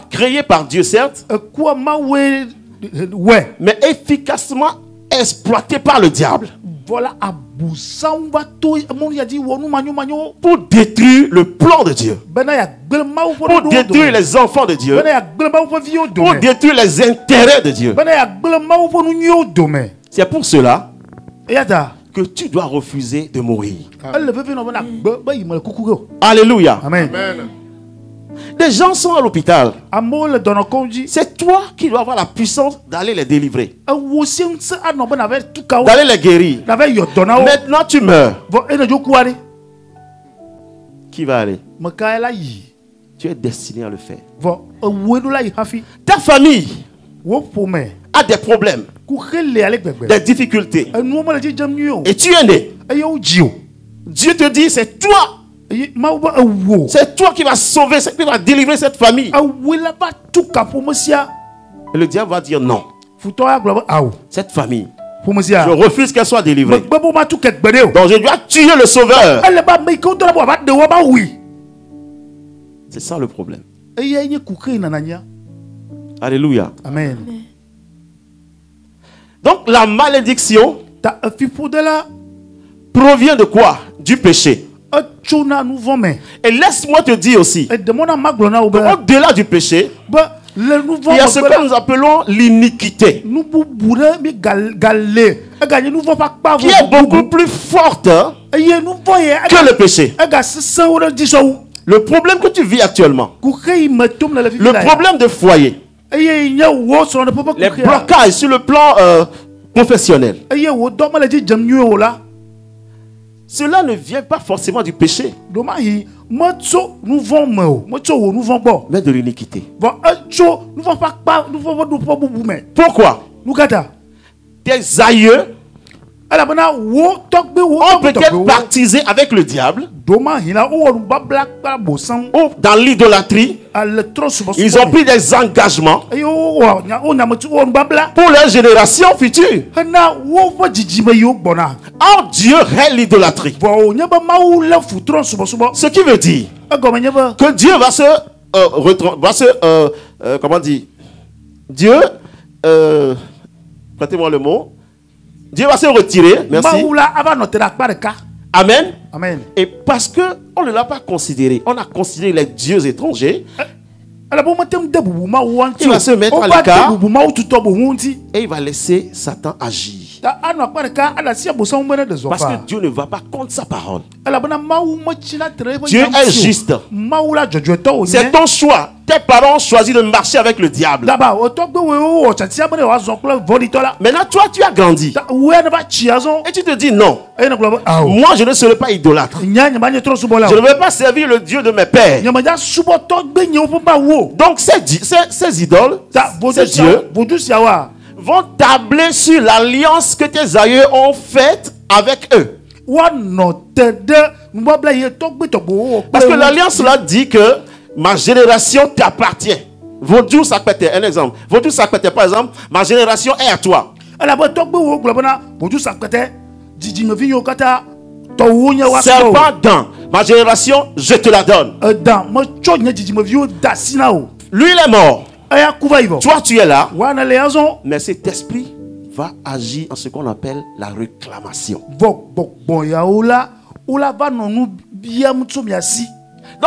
créée par Dieu certes, mais efficacement exploitée par le diable pour détruire le plan de Dieu, pour détruire les enfants de Dieu, pour détruire les intérêts de Dieu. C'est pour cela que tu dois refuser de mourir. Alléluia. Amen. Des gens sont à l'hôpital. C'est toi qui dois avoir la puissance d'aller les délivrer, d'aller les guérir. Maintenant tu meurs. Qui va aller? Tu es destiné à le faire. Ta famille a des problèmes, des difficultés, et tu es né. Dieu te dit, c'est toi. C'est toi qui vas sauver, qui vas délivrer cette famille. Et le diable va dire non. Cette famille, je refuse qu'elle soit délivrée. Donc je dois tuer le sauveur. C'est ça le problème. Alléluia. Amen. Donc la malédiction provient de quoi? Du péché. Et laisse-moi te dire aussi, au-delà du péché, il y a ce que nous appelons l'iniquité, qui est beaucoup plus forte que le péché. Le problème que tu vis actuellement, le problème de foyer, les blocages sur le plan professionnel, cela ne vient pas forcément du péché, mais de l'iniquité. Pourquoi? Tes aïeux ont peut-être baptisé avec le diable ou dans l'idolâtrie. Ils ont pris des engagements pour leur génération future. Or Dieu est l'idolâtrie. Ce qui veut dire que Dieu va se comment dire, Dieu prêtez-moi le mot, Dieu va se retirer. Merci. Amen. Amen. Et parce que on ne l'a pas considéré, on a considéré les dieux étrangers, il va se mettre à l'écart et il va laisser Satan agir. Parce que Dieu ne va pas contre sa parole. Dieu est juste. C'est ton choix. Tes parents ont choisi de marcher avec le diable. Maintenant, toi, tu as grandi. Et tu te dis non. Moi, je ne serai pas idolâtre. Je ne vais pas servir le Dieu de mes pères. Donc, ces idoles, ces dieux, vont tabler sur l'alliance que tes aïeux ont faite avec eux. Parce que l'alliance là dit que ma génération t'appartient. Vodou Sakwete, un exemple. Vodou Sakwete, par exemple, ma génération est à toi. Serpent dans ma génération, je te la donne. Lui, il est mort. Toi, tu es là. Mais cet esprit va agir en ce qu'on appelle la réclamation. Donc,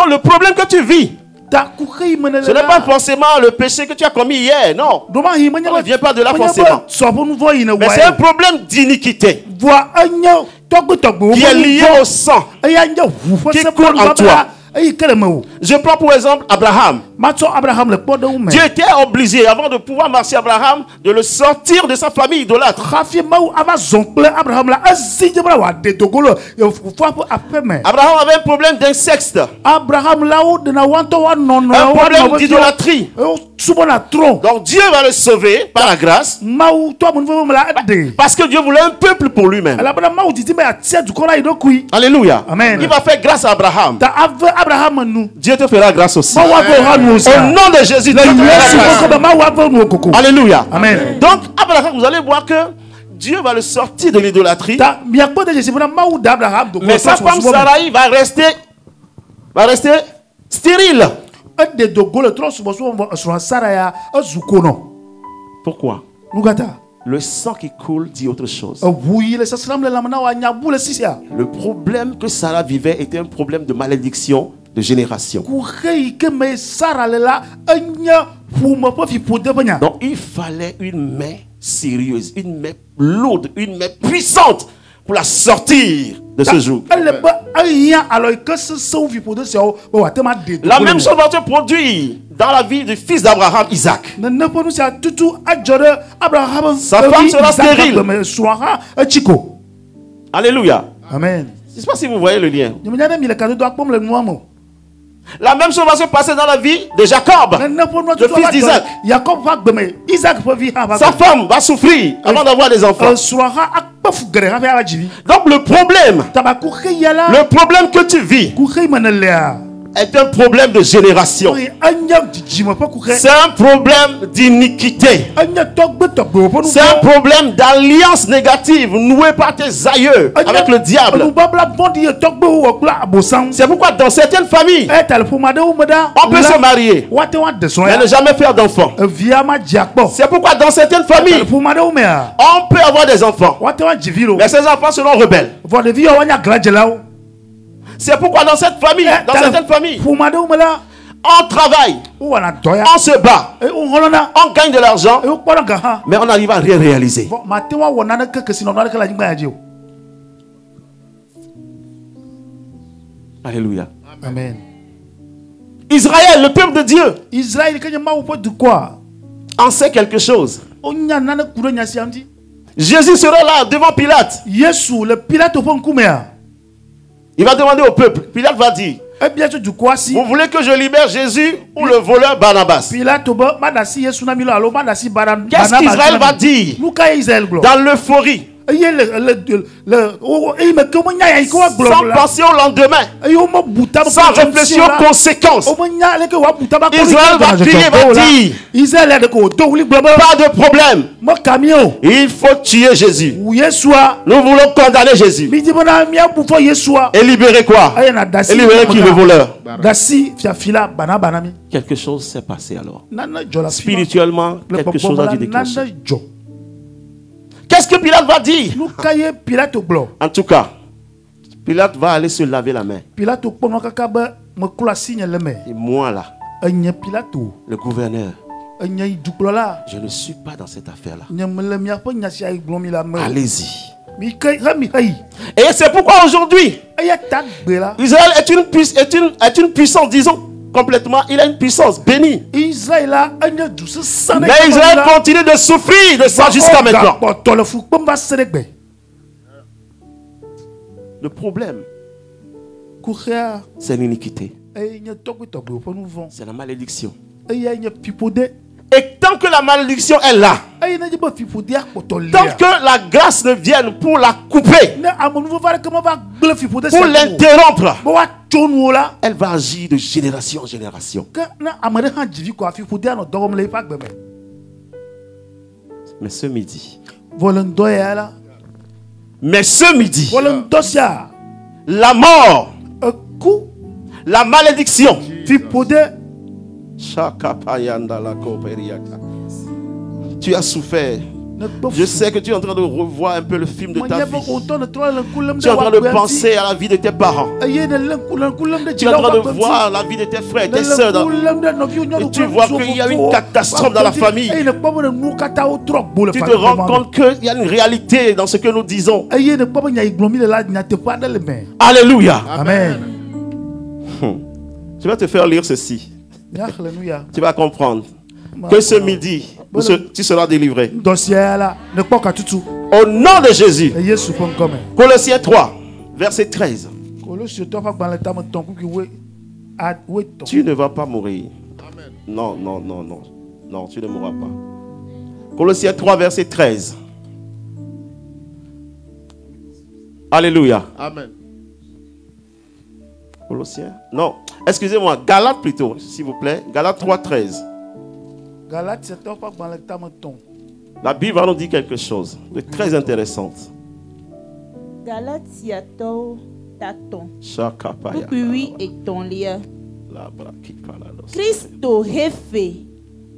le problème que tu vis, ce n'est pas forcément le péché que tu as commis hier, non. On ne vient pas de là forcément. Mais c'est un problème d'iniquité qui est lié au sang qui coule en toi. Je prends pour exemple Abraham. Dieu était obligé, avant de pouvoir marcher Abraham, de le sortir de sa famille idolâtre. Abraham avait un problème d'inceste, un problème d'idolâtrie. Donc Dieu va le sauver par la grâce. Parce que Dieu voulait un peuple pour lui-même. Alléluia. Amen. Il va faire grâce à Abraham. Dieu te fera grâce aussi. Au nom de Jésus, Dieu te fera grâce. Alléluia. Amen. Donc Abraham, vous allez voir que Dieu va le sortir de l'idolâtrie. Mais sa femme Sarai va rester stérile. Pourquoi? Le sang qui coule dit autre chose. Le problème que Sarah vivait était un problème de malédiction de génération. Donc il fallait une main sérieuse, une main lourde, une main puissante pour la sortir de ce joug. La même chose va se produire dans la vie du fils d'Abraham, Isaac. Sa femme sera stérile. Alléluia. Amen. Je ne sais pas si vous voyez le lien. La même chose va se passer dans la vie de Jacob, le fils d'Isaac. Sa femme va souffrir avant d'avoir des enfants. Donc le problème que tu vis est un problème de génération. C'est un problème d'iniquité. C'est un problème d'alliance négative nouée par tes aïeux avec le diable. C'est pourquoi dans certaines familles, on peut se marier mais ne jamais faire d'enfants. C'est pourquoi dans certaines familles, on peut avoir des enfants mais ces enfants seront rebelles. C'est pourquoi dans cette famille, dans certaines familles, on travaille, on se bat, on gagne de l'argent, mais on n'arrive à rien réaliser. Alléluia. Amen. Israël, le peuple de Dieu, en sait quelque chose. Jésus sera là devant Pilate. Il va demander au peuple. Pilate va dire: vous voulez que je libère Jésus ou le voleur Barnabas? Qu'est-ce qu'Israël va dire dans l'euphorie? Sans penser au lendemain, sans réfléchir aux conséquences, Israël va crier, va dire: pas de problème, il faut tuer Jésus. Nous voulons condamner Jésus et libérer quoi? Et libérer qui? Le voleur. Quelque chose s'est passé alors. Spirituellement, quelque chose a dû déclencher. Qu'est-ce que Pilate va dire? En tout cas, Pilate va aller se laver la main. Et moi là, le gouverneur, je ne suis pas dans cette affaire-là. Allez-y. Et c'est pourquoi aujourd'hui, Israël est une puissance, disons, complètement, il a une puissance bénie. Mais Israël continue de souffrir de ça jusqu'à maintenant. Le problème, c'est l'iniquité. C'est la malédiction. Et tant que la malédiction est là, tant que la grâce ne vienne pour la couper, pour l'interrompre, elle va agir de génération en génération. Mais ce midi, la mort, la malédiction, tu as souffert. Je sais que tu es en train de revoir un peu le film de ta vie. Tu es en train de penser à la vie de tes parents. Tu es en train de voir la vie de tes frères, tes soeurs. Et tu vois qu'il y a une catastrophe dans la famille. Tu te rends compte qu'il y a une réalité dans ce que nous disons. Alléluia. Amen. Je vais te faire lire ceci. Tu vas comprendre que ce midi, tu seras délivré. Au nom de Jésus. Colossiens 3, verset 13. Tu ne vas pas mourir. Non, non, non, non. Non, tu ne mourras pas. Colossiens 3, verset 13. Alléluia. Amen. Colossiens. Non, excusez-moi. Galates plutôt, s'il vous plaît. Galates 3, 13. La Bible va nous dire quelque chose de très intéressant. Galatiato taton. Oui et ton lien. Christo hefe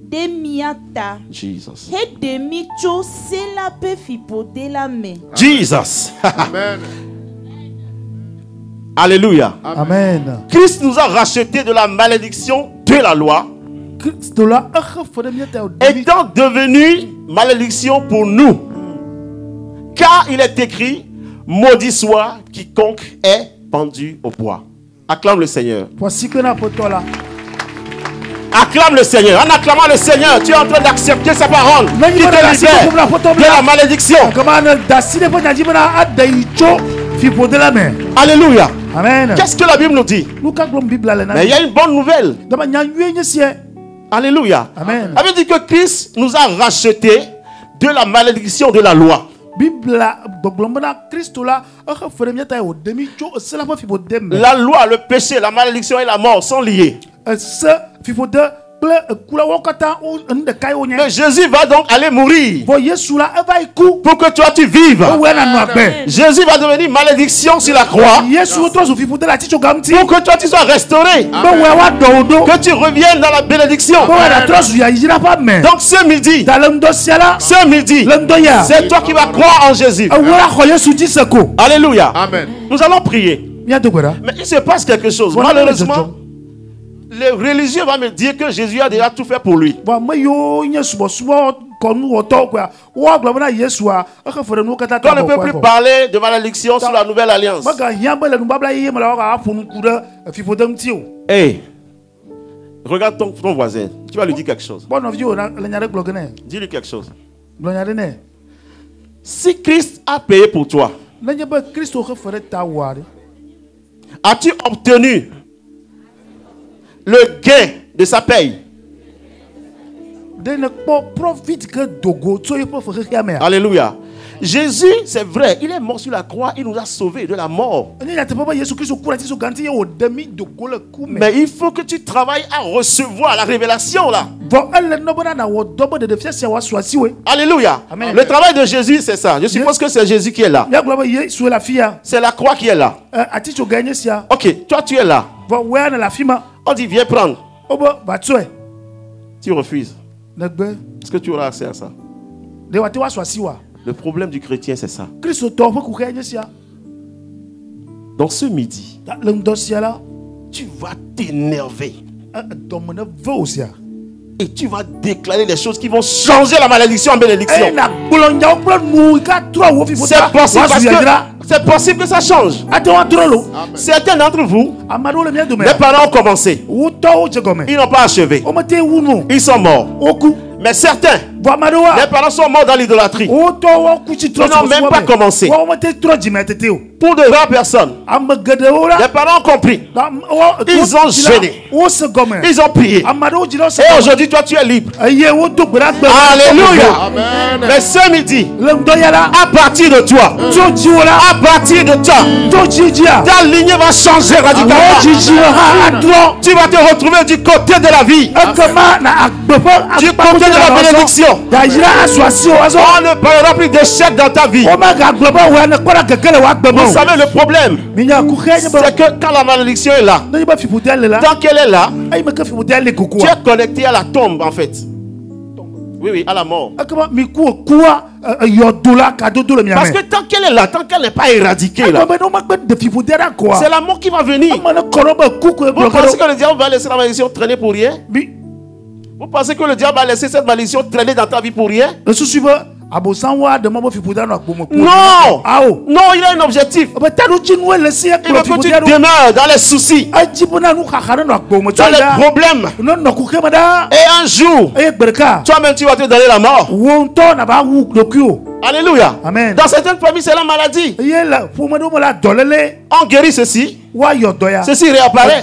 demiata. Jesus. He demicho c'est la pe fipo de la main. Jesus. Amen. Alléluia. Amen. Christ nous a rachetés de la malédiction de la loi, étant devenu malédiction pour nous. Car il est écrit, maudit soit quiconque est pendu au bois. Acclame le Seigneur. Acclame le Seigneur. En acclamant le Seigneur, tu es en train d'accepter sa parole qui te libère de la malédiction. Alléluia. Amen. Qu'est-ce que la Bible nous dit? Mais il y a une bonne nouvelle. Alléluia. Amen. Ça veut dire que Christ nous a rachetés de la malédiction de la loi. La loi, le péché, la malédiction et la mort sont liés. Mais Jésus va donc aller mourir pour que toi tu vives. Jésus va devenir malédiction sur la croix pour que toi tu sois restauré, que tu reviennes dans la bénédiction. Donc ce midi, c'est toi qui vas croire en Jésus. Alléluia. Amen. Nous allons prier. Mais il se passe quelque chose. Malheureusement, les religieux vont me dire que Jésus a déjà tout fait pour lui. On ne peut plus parler de malédiction sur la nouvelle alliance. Hey, regarde ton voisin. Tu vas lui dire quelque chose. Dis-lui quelque chose. Si Christ a payé pour toi, as-tu obtenu le gain de sa paye? Alléluia. Jésus, c'est vrai, il est mort sur la croix, il nous a sauvés de la mort. Mais il faut que tu travailles à recevoir la révélation là. Alléluia. Amen. Le travail de Jésus, c'est ça. Je suppose que c'est Jésus qui est là. C'est la croix qui est là. Ok, toi tu es là. On dit viens prendre. Tu refuses. Est-ce que tu auras accès à ça? Le problème du chrétien, c'est ça. Donc ce midi, tu vas t'énerver. Et tu vas déclarer des choses qui vont changer la malédiction en bénédiction. C'est possible que ça change. Certains d'entre vous, les parents ont commencé. Ils n'ont pas achevé. Ils sont morts. Mais certains, les parents sont morts dans l'idolâtrie. Ils n'ont même pas commencé. Pour de rares personnes, les parents ont compris. Ils ont jeûné. Ils ont prié. Et aujourd'hui, toi, tu es libre. Alléluia. Mais ce midi, à partir de toi, ta lignée va changer radicalement. Tu vas te retrouver du côté de la vie, du côté de la bénédiction. On ne parlera plus d'échec dans ta vie. Vous savez, le problème, c'est que quand la malédiction est là, tant qu'elle est là, tu es connecté à la tombe en fait. Oui, à la mort. Parce que tant qu'elle est là, tant qu'elle n'est pas éradiquée là, c'est la mort qui va venir. Vous pensez que le diable va laisser la malédiction traîner pour rien? Vous pensez que le diable va laisser cette malédiction traîner dans ta vie pour rien? Non! Non, il a un objectif. Il veut que tu demeures dans les soucis, dans les problèmes. Et un jour, toi-même tu vas te donner la mort. Alléluia. Amen. Dans certaines familles, c'est la maladie. On guérit ceci. Ceci réapparaît.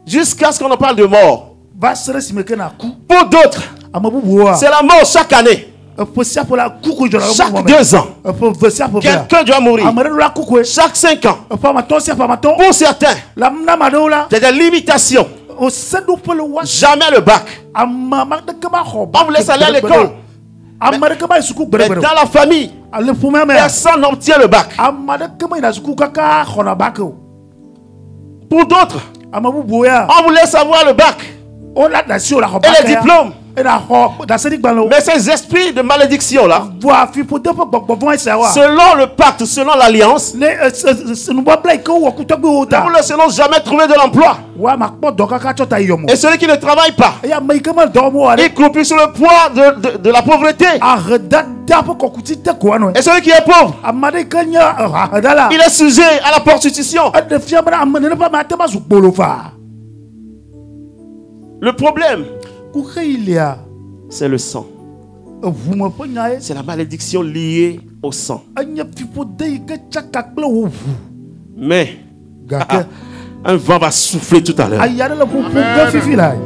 Jusqu'à ce qu'on en parle de mort. Pour d'autres, c'est la mort chaque année. Chaque 2 ans, quelqu'un doit mourir. Chaque 5 ans. Pour certains, c'est des limitations. Jamais le bac. On vous laisse aller à l'école. Mais dans la famille, personne n'obtient le bac. Pour d'autres, on vous laisse avoir le bac et les diplômes. Mais ces esprits de malédiction là, selon le pacte, selon l'alliance, ne vous laisseront jamais trouver de l'emploi. Et celui qui ne travaille pas, il croupit sous le poids de la pauvreté. Et celui qui est pauvre, il est sujet à la prostitution. Le problème, c'est le sang. C'est la malédiction liée au sang. Mais un vent va souffler tout à l'heure.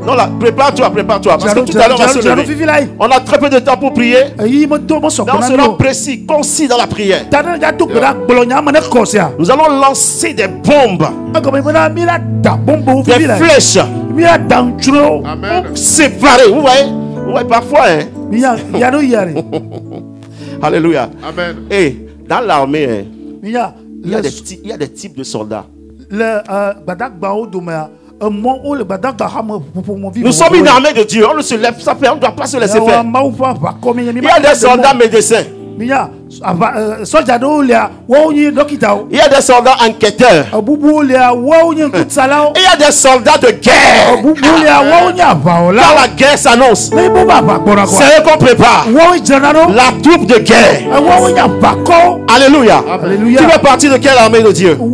Non, là, prépare-toi. Parce que tout à l'heure, on va se lever. On a très peu de temps pour prier. Dans cela précis, concis dans la prière. Nous allons lancer des bombes, des flèches. Séparés. Vous voyez parfois. Alléluia. Amen. Et dans l'armée, il y a des types de soldats. Nous sommes une armée de Dieu. On ne se lève pas, on ne doit pas se laisser faire. Il y a des soldats médecins. Il y a des soldats enquêteurs. Il y a des soldats de guerre. Quand la guerre s'annonce, c'est eux qu'on prépare. La troupe de guerre. Alléluia. Tu fais partie de quelle armée de Dieu? Dans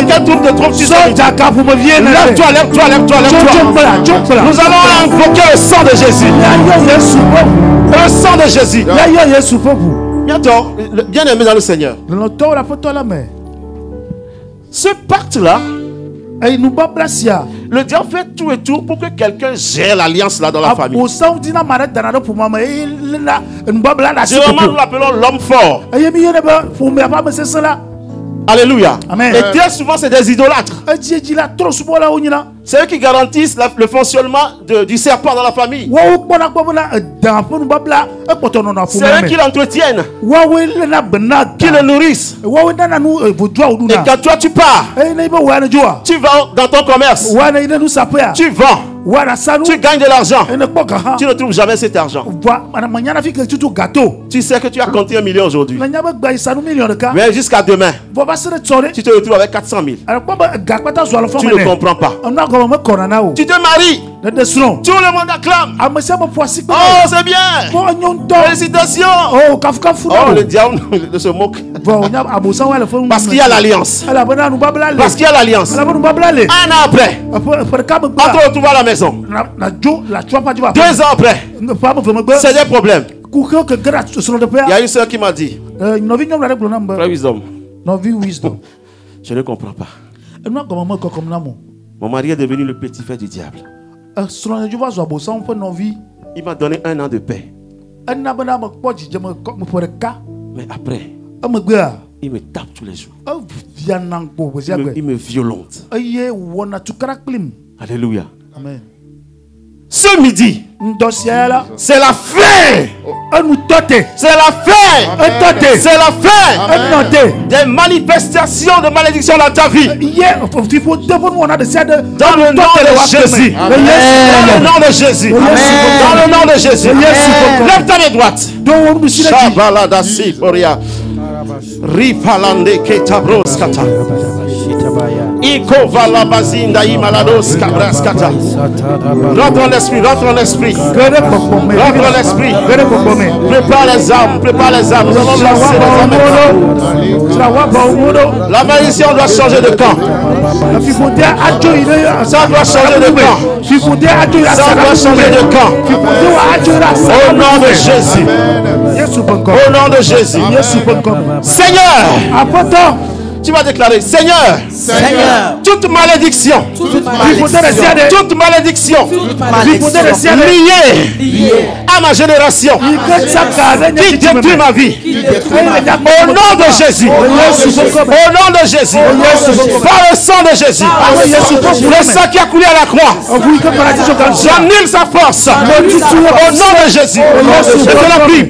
quelle troupe de troupes tu es? Lève-toi. Nous allons invoquer le sang de Jésus. Le sang de Jésus. Bientôt, bien aimé dans le Seigneur. Ce pacte-là, le diable fait tout et tout pour que quelqu'un gère l'alliance là dans la famille. Généralement, nous l'appelons l'homme fort. Alléluia. Amen. Et très souvent, c'est des idolâtres. C'est eux qui garantissent le fonctionnement du serpent dans la famille. C'est eux qui l'entretiennent, qui le nourrissent. Et quand toi tu pars, tu vas dans ton commerce, tu vends, tu gagnes de l'argent, tu ne trouves jamais cet argent. Tu sais que tu as compté 1 million aujourd'hui, mais jusqu'à demain tu te retrouves avec 400 000. Tu ne comprends pas. Tu te maries, tout le monde acclame. Oh, c'est bien, félicitations. Oh, le diable se moque. Parce qu'il y a l'alliance. Parce qu'il y a l'alliance. Un an après, on te retrouve à la maison. 2 ans après, c'est des problèmes. Il y a une soeur qui m'a dit, Frère Wisdom, je ne comprends pas. Mon mari est devenu le petit frère du diable. Il m'a donné 1 an de paix. Mais après, il me tape tous les jours. Il me violente. Alléluia. Amen. Ce midi, c'est la fin. C'est la fin. C'est la fin des manifestations de malédiction dans ta vie. Dans le nom de Jésus. Dans le nom de Jésus. Dans le nom de Jésus. Lève ta main droite. Shabaladasi Boria. Ripalande Ketabros Kata. Iko vala bazinda imalados kabraskata. Rentre en esprit, rentre en esprit. Rentre en esprit. Prépare les armes, prépare les armes. Nous allons lancer les armes. La malédiction doit changer de camp. Ça doit changer de camp. Ça doit changer de camp. Au nom de Jésus. Au nom de Jésus. Seigneur, Tu vas déclarer, Seigneur, toute malédiction, toute malédiction liée à ma génération, qui détruit ma vie, au nom de Jésus, par le sang de Jésus, le sang qui a coulé à la croix, j'annule sa force, au nom de Jésus. Maintenant, prie.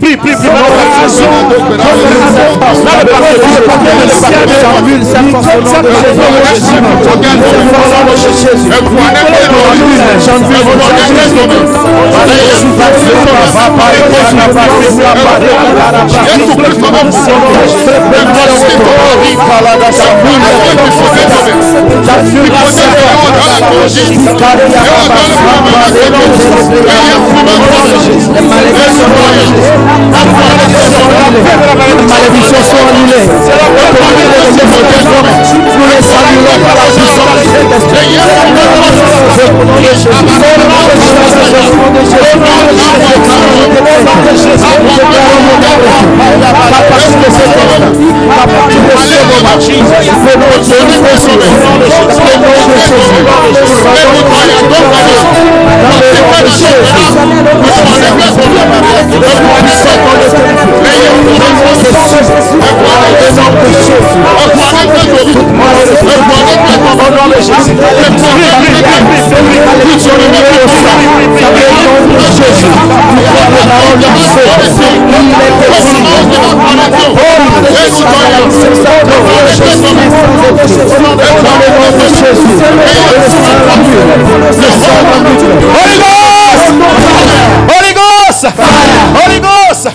Holy Ghost,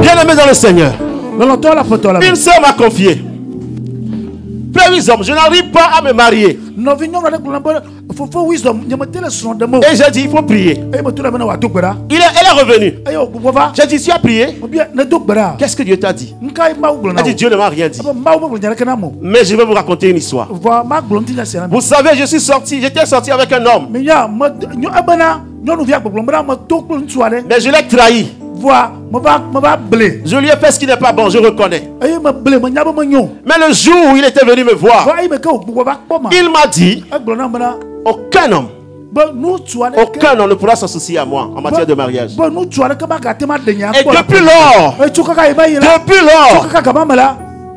bien-aimé dans le Seigneur, une sœur m'a confié. Prévis homme, je n'arrive pas à me marier. Et j'ai dit, il faut prier. Elle est revenue. J'ai dit, tu as prié? Qu'est-ce que Dieu t'a dit? Elle a dit, Dieu ne m'a rien dit. Mais je vais vous raconter une histoire. Vous savez, j'étais sorti avec un homme. Mais je l'ai trahi. Je lui ai fait ce qui n'est pas bon, je reconnais. Mais le jour où il était venu me voir, il m'a dit, aucun homme ne pourra s'associer à moi en matière de mariage. Et depuis lors,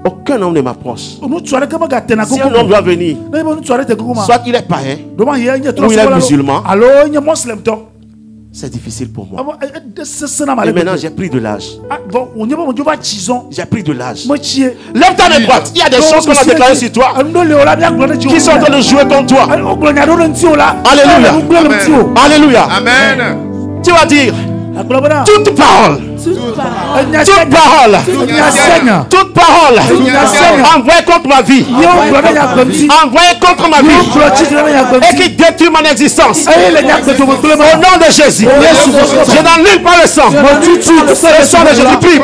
aucun homme ne m'approche. Si un homme doit venir, soit il est païen, ou il est musulman, c'est difficile pour moi. Et maintenant, j'ai pris de l'âge. J'ai pris de l'âge. Lève ta main droite. Il y a des choses qu'on a déclarées sur toi qui sont en train de jouer contre toi. Alléluia. Alléluia. Amen. Tu vas dire toute parole. Toute parole envoyée contre ma vie, envoyée contre ma vie, et qui détruit mon existence, au nom de Jésus, je n'annule pas le sang. Le sang de Jésus, prie.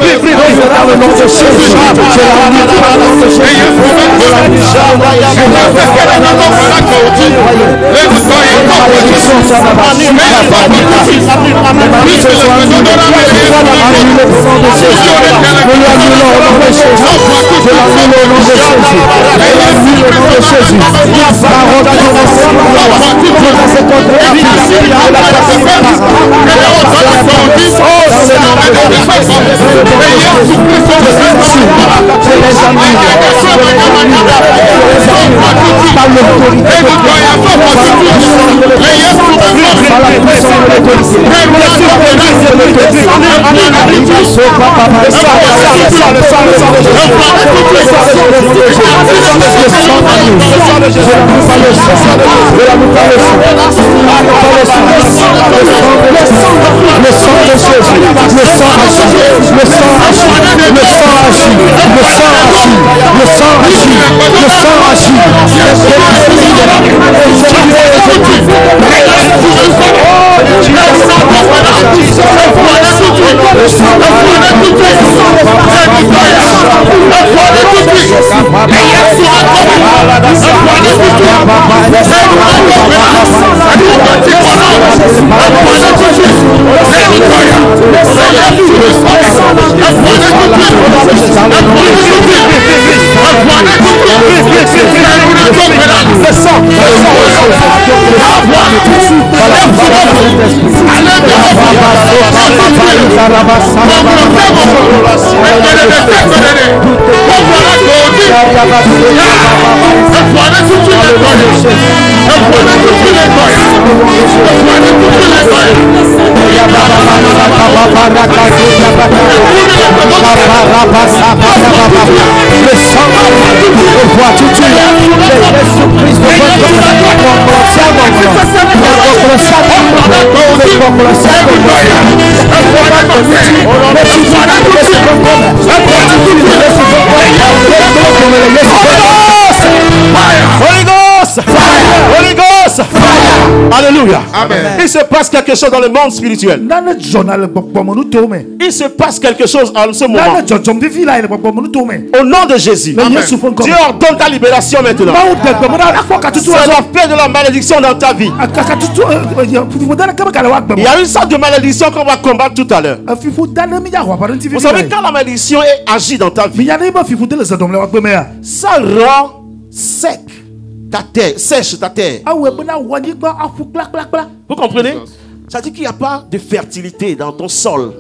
Le Alléluia. Il se passe quelque chose dans le monde spirituel. Il se passe quelque chose en ce moment. Au nom de Jésus, Dieu ordonne ta libération maintenant. C'est la paix de la malédiction dans ta vie. Il y a une sorte de malédiction qu'on va combattre tout à l'heure. Vous savez, quand la malédiction est agit dans ta vie, ça rend sec ta terre, sèche ta terre. Vous comprenez? Ça dit qu'il n'y a pas de fertilité dans ton sol.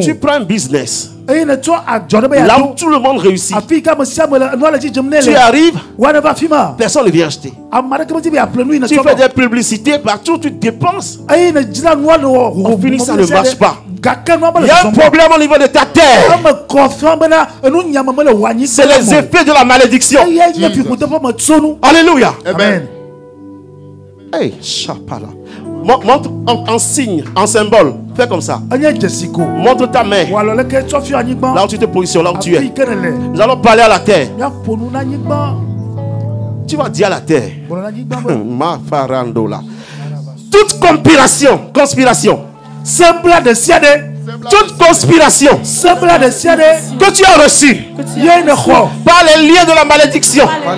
Tu prends un business là où tout le monde réussit. Tu arrives, personne ne vient acheter. Tu fais des publicités partout, tu dépenses. Au final, ça ne marche pas. Il y a un problème au niveau de ta terre. C'est les effets de la malédiction. Alléluia. Amen. Hey, chapala. Montre en signe, en symbole. Fais comme ça. Montre ta main. Là où tu te positionnes, là où tu es. Nous allons parler à la terre. Tu vas dire à la terre. Ma farandola. Toute conspiration. Toute conspiration que tu as reçue par les liens de la malédiction, je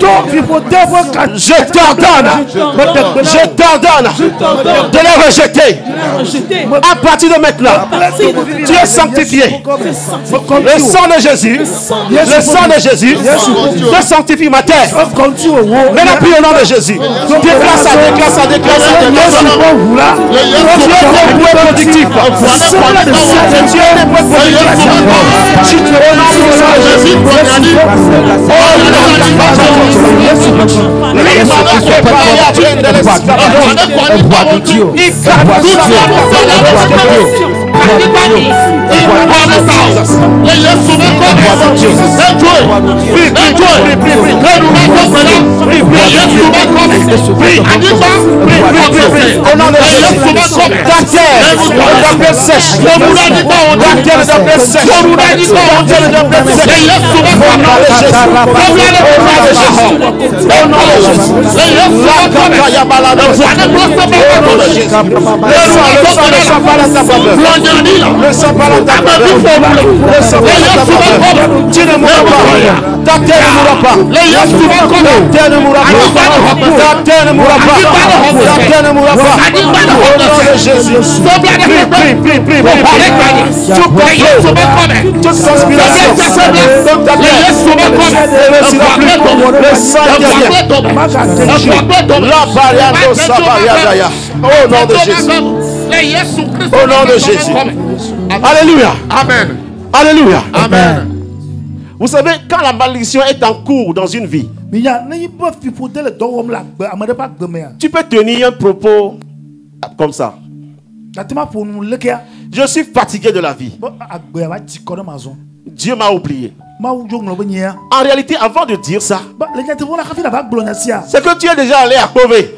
t'ordonne de les rejeter. À partir de maintenant, tu es sanctifié. Le sang de Jésus te sanctifie ma terre. Maintenant, prie au nom de Jésus. Déclare ça. Productif. Tu es des points positifs. Tu te renonces au Jésus. Tu ne mourras pas. Ta terre ne mourra pas. Ta terre ne mourra pas. Ta terre ne mourra pas. Ta terre ne mourra pas. Au nom de Jésus. Prie. Toute conspiration. Le sang au nom de Jésus. Au nom de Jésus. Alléluia. Amen. Alléluia. Amen. Vous savez, quand la malédiction est en cours dans une vie, tu peux tenir un propos comme ça. Je suis fatigué de la vie. Dieu m'a oublié. En réalité, avant de dire ça, c'est que tu es déjà allé à Kové.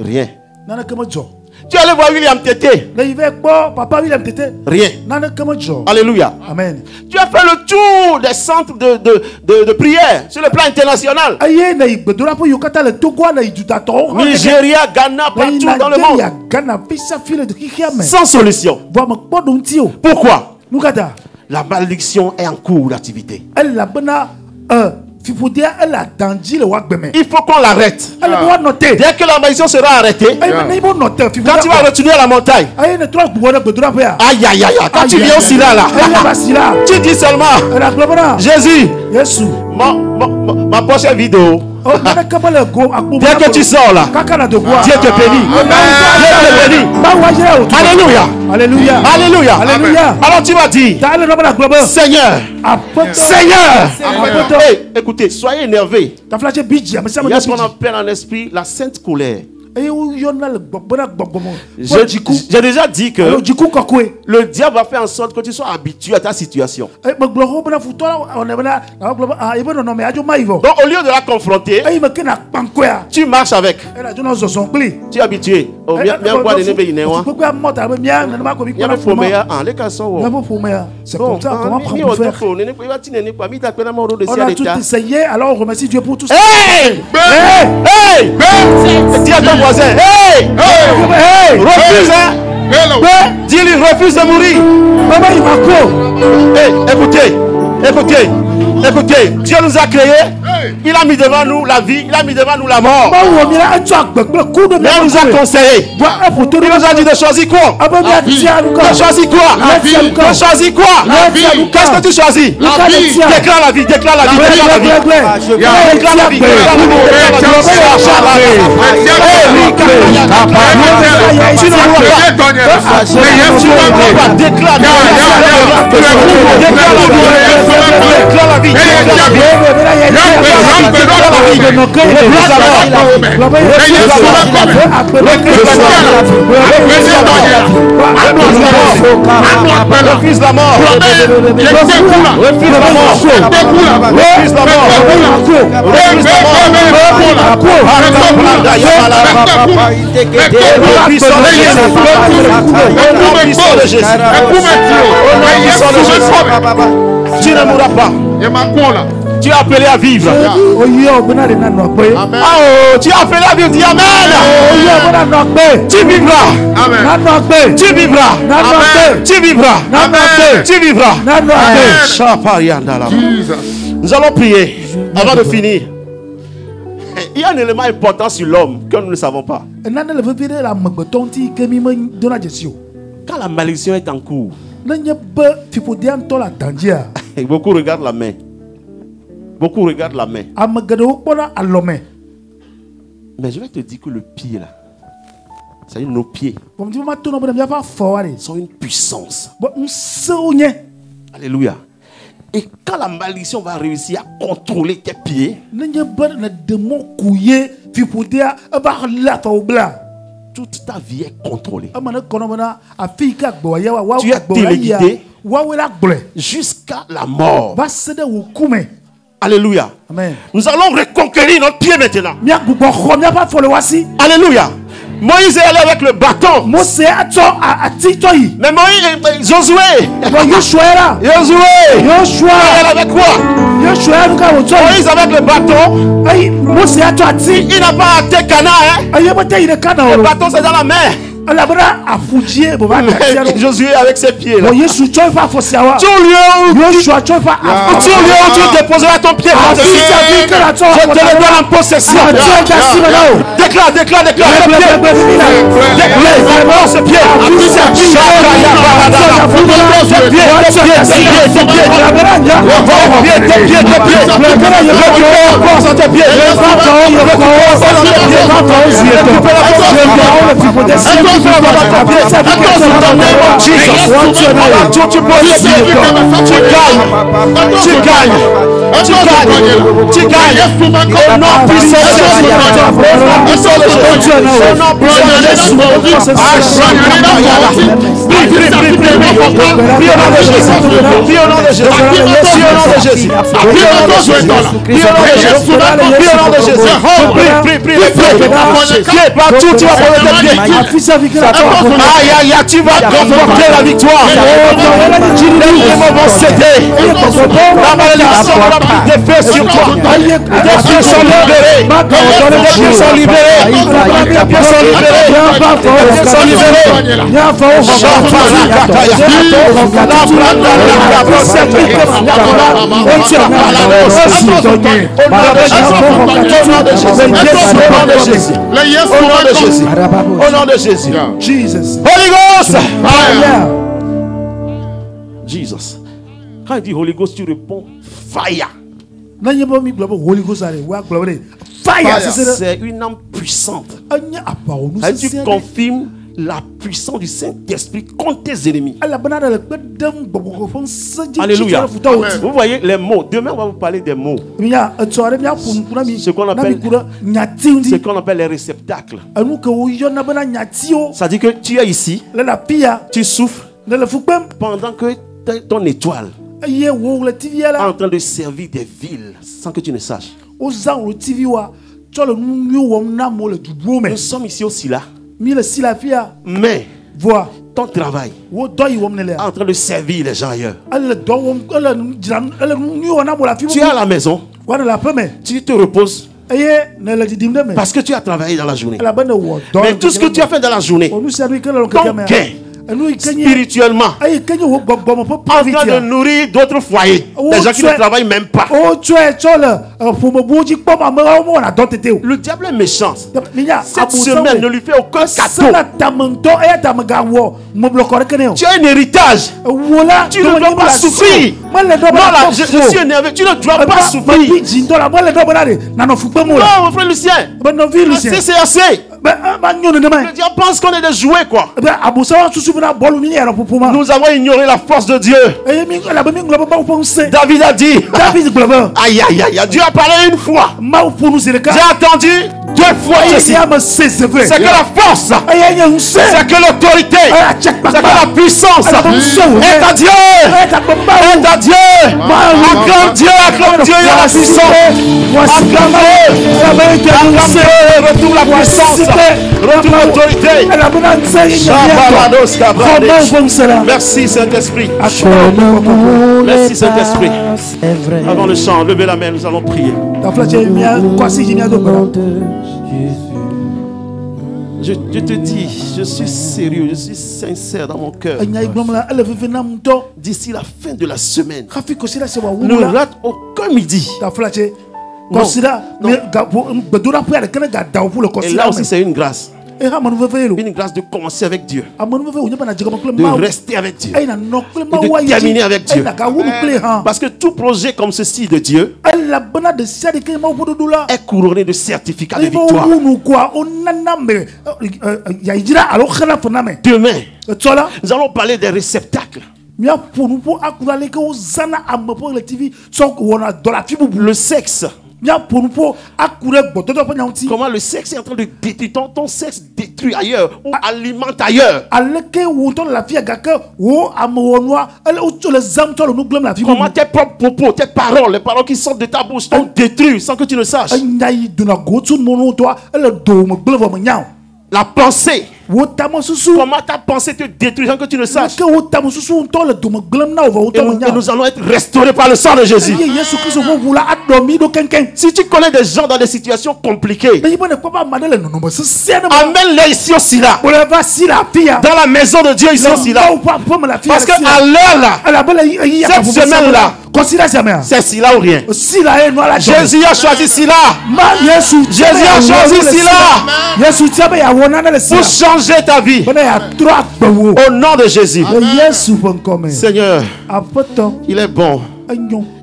Rien. Tu es allé voir William Tété. Rien. Alléluia. Amen. Tu as fait le tour des centres de prière sur le plan international. Nigeria, Ghana, partout dans le monde. Sans solution. Pourquoi? La malédiction est en cours d'activité. Il faut qu'on l'arrête. Dès que la malédiction sera arrêtée, quand tu vas retourner à la montagne, aïe aïe aïe, quand tu viens aussi là, tu dis seulement Jésus, ma poche est vide. Dès que tu sors là, Dieu te bénit. Dieu te bénit. Alléluia. Alléluia. Alléluia. Alléluia. Alors tu vas dire Seigneur, Seigneur. Hey, écoutez, soyez énervés. Il y a ce qu'on appelle en esprit la sainte colère. J'ai déjà dit que le diable va faire en sorte que tu sois habitué à ta situation. Donc au lieu de la confronter, tu marches avec. Tu es habitué. C'est comme ça, comment prendre faire? On a tout essayé, alors on remercie Dieu pour tout ça. Hey! Hey! Dis à ton voisin, hey! Hey! Refuse, hein? Dis-lui, refuse de mourir. Maman, il m'a quoi? Hey, écoutez, écoutez, écoutez, Dieu nous a créés. Il a mis devant nous la vie, il a mis devant nous la mort. Mais il nous a conseillé. Il nous a dit de choisir quoi? De choisir quoi? De choisir quoi? Qu'est-ce que tu choisis? Déclare la vie, déclare la vie, déclare la vie. Déclare la vie, déclare la vie. Tu ne vois pas. Déclare la vie. Refuse la mort. Refuse la mort. Refuse la mort. Tu ne mourras pas. Tu es appelé à vivre. Oh, tu es appelé à vivre. Dis Amen. Tu vivras. Tu vivras. Tu vivras. Tu vivras. Nous allons prier avant de finir. Il y a un élément important sur l'homme que nous ne savons pas. Quand la malédiction est en cours, beaucoup regardent la main. Beaucoup regardent la main. Mais je vais te dire que le pied là, c'est-à-dire nos pieds, sont une puissance. Alléluia. Et quand la malédiction va réussir à contrôler tes pieds, toute ta vie est contrôlée. Tu es téléguidé jusqu'à la mort. Alléluia. Amen. Nous allons reconquérir notre pied maintenant. Alléluia. Moïse est allé avec le bâton. Mais Moïse, Josué est avec quoi? Moïse avec le bâton. Il n'a pas attaqué Canaan. Le bâton c'est dans la main. Josué avec ses pieds là. Tu lieu où tu déposeras ton pied, je te le donne en possession. Déclare ce pied. Tu gagnes. Partout tu vas prendre tes pieds. tu vas remporter la victoire. Les démons vont céder. La malédiction va prendre des feux sur toi. Des pieds sont libérés. Des pieds sont libérés. Des pieds sont libérés. Des pieds sont libérés. Au nom de Jésus. Jesus. Holy Ghost. Fire. Jesus. Quand il dit Holy Ghost, tu réponds fire. C'est une âme puissante. Tu confirmes la puissance du Saint-Esprit contre tes ennemis. Alléluia. Vous voyez les mots. Demain, on va vous parler des mots. Ce qu'on appelle les réceptacles. Ça dit que tu es ici, tu souffres pendant que ton étoile est en train de servir des villes sans que tu ne saches. Nous sommes ici aussi là. Mais ton travail est en train de servir les gens ailleurs. Tu es à la maison, tu te reposes parce que tu as travaillé dans la journée. Mais tout ce que tu as fait dans la journée, ton gain spirituellement, en train de nourrir d'autres foyers, des gens qui ne travaillent même pas. Le diable est méchant. Cette semaine ne lui fait aucun cadeau. Tu as un héritage. Tu ne dois pas souffrir. Non, là, je suis énervé. Tu ne dois pas souffrir. Non, mon frère Lucien, c'est assez. Le diable pense qu'on est des jouets, quoi. Nous avons ignoré la force de Dieu. David a dit, aïe aïe aïe, Dieu a parlé une fois. J'ai attendu 2 fois ici. C'est que la force, c'est que l'autorité, c'est que la puissance est à Dieu. Est à Dieu. Acclame Dieu, acclame Dieu, il y a la puissance. Acclame Dieu, retrouve la puissance, retrouve l'autorité. Merci Saint-Esprit. Merci Saint-Esprit. Avant le chant, levez la main, nous allons prier. Je te dis, je suis sérieux, je suis sincère dans mon cœur. D'ici la fin de la semaine, ne rate aucun midi. Non. Et là aussi c'est une grâce. Une grâce de commencer avec Dieu, de rester avec Dieu et de terminer avec Dieu. Parce que tout projet comme ceci de Dieu est couronné de certificats de victoire. Demain, nous allons parler des réceptacles. Le sexe. Comment le sexe est en train de détruire ton sexe détruit ailleurs ou alimente ailleurs. Comment tes propres propos, tes paroles, les paroles qui sortent de ta bouche t'ont détruit sans que tu ne saches. La pensée. Comment ta pensée te détruit sans que tu ne saches. Et nous allons être restaurés par le sang de Jésus. Si tu connais des gens dans des situations compliquées, amène-les ici aussi là. Dans la maison de Dieu ici aussi là. Parce qu'à l'heure là, cette semaine là, c'est si là ou rien. Jésus a choisi si là. Jésus a choisi si là. Pour changer ta vie. Au nom de Jésus. Seigneur, il est bon.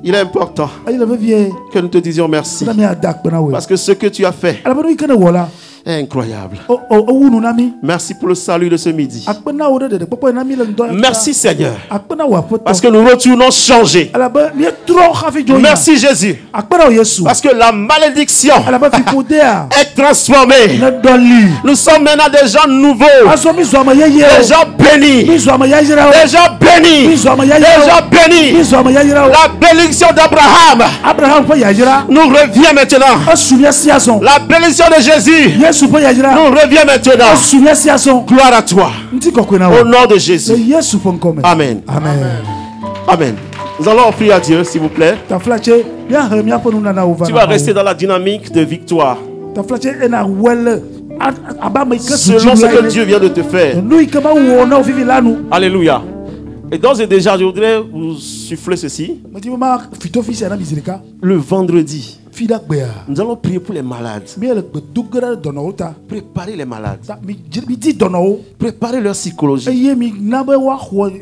Il est important que nous te disions merci. Parce que ce que tu as fait est incroyable. Merci pour le salut de ce midi. Merci Seigneur. Parce que nous retournons changés. Merci Jésus. Parce que la malédiction est transformée. Nous sommes maintenant des gens nouveaux. Des gens bénis. Des gens bénis. Des gens bénis. La bénédiction d'Abraham nous revient maintenant. La bénédiction de Jésus nous revient maintenant. Gloire à toi. Au nom de Jésus. Amen. Amen. Amen. Nous allons offrir à Dieu, s'il vous plaît. Tu vas rester dans la dynamique de victoire. Selon ce que Dieu vient de te faire. Alléluia. Et d'ores et déjà, je voudrais vous souffler ceci. Le vendredi, nous allons prier pour les malades. Préparer les malades. Préparer leur psychologie.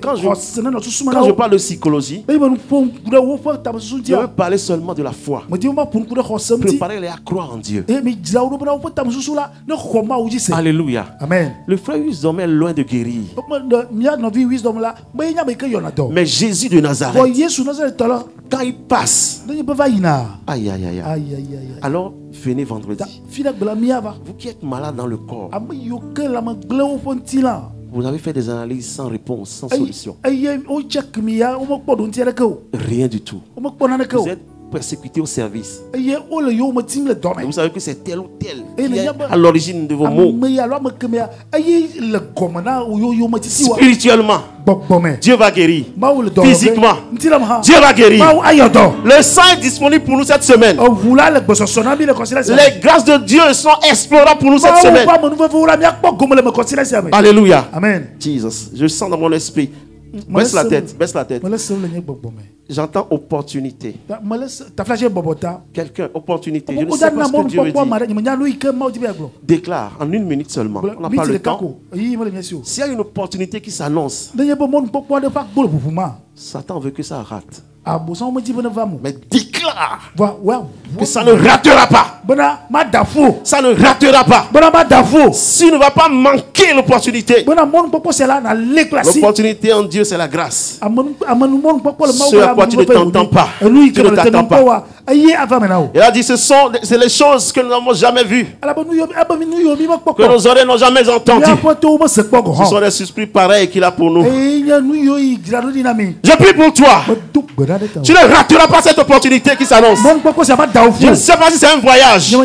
Quand je parle de psychologie, je veux parler seulement de la foi. Préparer-les à croire en Dieu. Alléluia. Amen. Le frère Wisdom est loin de guérir. Mais Jésus de Nazareth, quand il passe, aïe, aïe, aïe. Alors, venez vendredi. Vous qui êtes malade dans le corps, vous avez fait des analyses sans réponse, sans solution. Rien du tout. Vous êtes persécuté au service. Et vous savez que c'est tel ou tel qui est à l'origine de vos maux. Spirituellement, Dieu va guérir. Physiquement, Dieu va guérir. Le sang est disponible pour nous cette semaine. Les grâces de Dieu sont explorables pour nous cette semaine. Alléluia. Amen. Jesus, je sens dans mon esprit. Baisse la tête, baisse la tête. J'entends opportunité. Quelqu'un, opportunité. Je ne sais pas ce que Dieu veut dire. Déclare en 1 minute seulement. On n'a pas le temps. S'il y a une opportunité qui s'annonce, Satan veut que ça rate. Mais déclare que ça ne ratera pas. Ça ne ratera pas. Si ne va pas manquer l'opportunité. L'opportunité en Dieu, c'est la grâce. Ce à quoi tu ne t'entends pas. Tu ne t'attends pas. Il a dit, c'est les choses que nous n'avons jamais vues, que nos oreilles n'ont jamais entendues. Ce sont des esprits pareils qu'il a pour nous. Je prie pour toi. Tu ne rateras pas cette opportunité qui s'annonce. Je ne sais pas si c'est un voyage. Je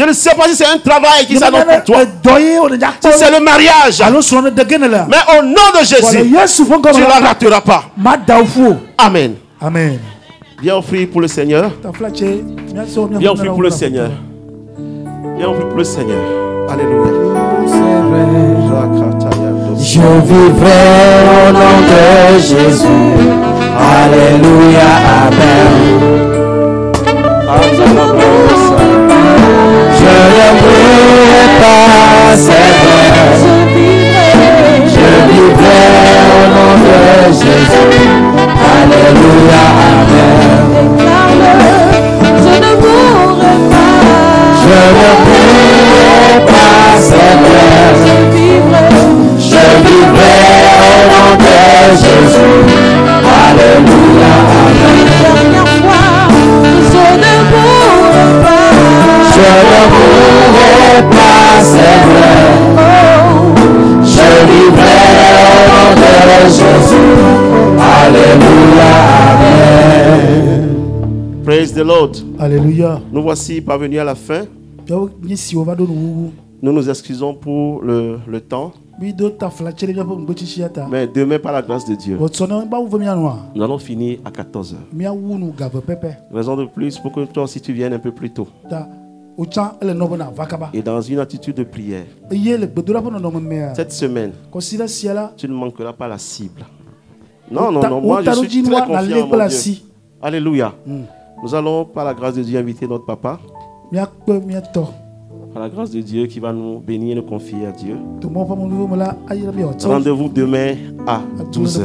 ne sais pas si c'est un travail qui s'annonce pour toi. Si c'est le mariage. Mais au nom de Jésus, tu ne la rateras pas. Amen. Amen. Viens offrir pour le Seigneur. Viens offrir pour le Seigneur. Viens offrir pour le Seigneur. Alléluia. Je vivrai au nom de Jésus. Alléluia. Amen. Je ne mourrai pas, c'est vrai. Je vivrai au nom de Jésus. Alléluia, amen. Je ne mourrai pas. Je ne mourrai pas, c'est vrai. Je vivrai au nom de Jésus. Alléluia, amen. Dernière fois, je ne mourrai pas. Je ne mourrai pas, c'est vrai. Je vivrai au nom de Jésus. Alléluia, amen. Praise the Lord. Alléluia. Nous voici parvenus à la fin. Nous nous excusons pour le temps. Mais demain, par la grâce de Dieu, nous allons finir à 14h. Raison de plus pour que toi aussi tu viennes un peu plus tôt. Et dans une attitude de prière. Cette semaine, tu ne manqueras pas la cible. Non, moi je suis très confiant en mon Dieu. Alléluia. Nous allons, par la grâce de Dieu, inviter notre papa. Par la grâce de Dieu qui va nous bénir et nous confier à Dieu. Rendez-vous demain à 12h.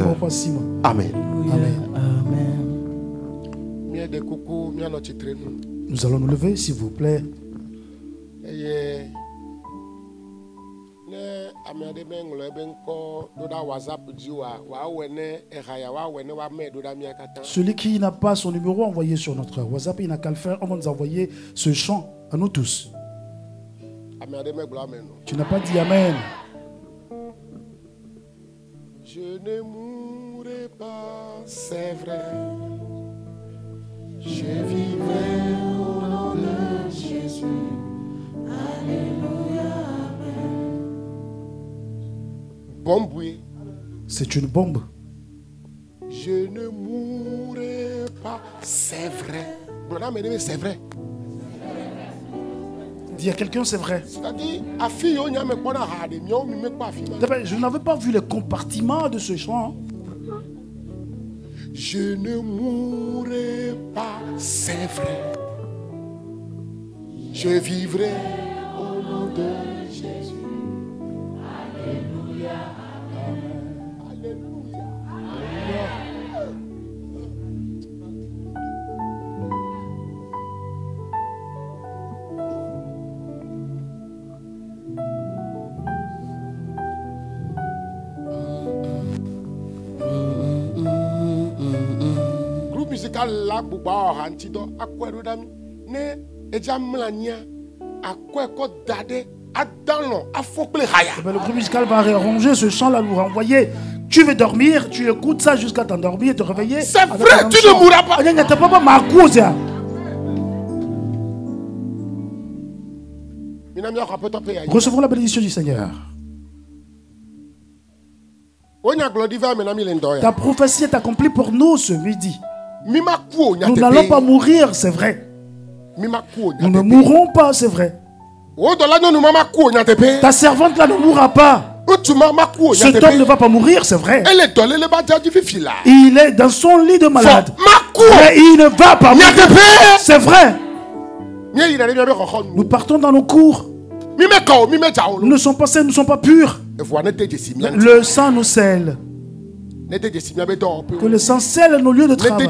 Amen. Nous allons nous lever, s'il vous plaît. Celui qui n'a pas son numéro envoyé sur notre WhatsApp, il n'a qu'à le faire. On va nous envoyer ce chant à nous tous. Tu n'as pas dit Amen. Je ne mourrai pas, c'est vrai. Je vivrai au nom de Jésus. Alléluia, amen. Bombe, oui. C'est une bombe. Je ne mourrai pas, c'est vrai. C'est vrai. Dis à quelqu'un, c'est vrai. C'est-à-dire, je n'avais pas vu le compartiment de ce chant. Je ne mourrai pas, c'est vrai. Je vivrai au nom de Jésus. Alléluia. Amen. Alléluia. Groupe musical la buba orantido akwedo dami ne ejamlania akweko dade adano afokle haya. Le groupe musical va réarranger ce chant là, nous renvoyer. Tu veux dormir, tu écoutes ça jusqu'à t'endormir et te réveiller. C'est vrai, tu ne mourras pas. Recevons la bénédiction du Seigneur. Ta prophétie est accomplie pour nous ce midi. Nous n'allons pas mourir, c'est vrai. Nous ne mourrons pas, c'est vrai. Ta servante là ne mourra pas. Cet homme ne va pas mourir, c'est vrai. Il est dans son lit de malade. Mais il ne va pas mourir. C'est vrai. Nous partons dans nos cours. Nous ne sommes pas sains, nous ne sommes pas purs. Le sang nous scelle. Que le sang scelle nos lieux de travail,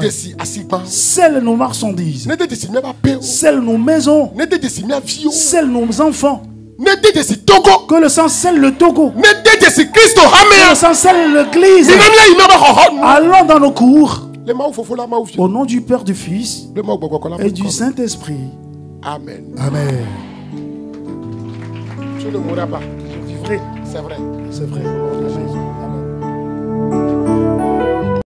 scelle nos marchandises, scelle nos maisons, scelle nos enfants. Que le sang scelle le Togo. Que le sang scelle l'église. Allons dans nos cours. Au nom du Père, du Fils et du Saint-Esprit. Amen. Amen. Je ne mourrai pas. Je vivrai. C'est vrai. C'est vrai.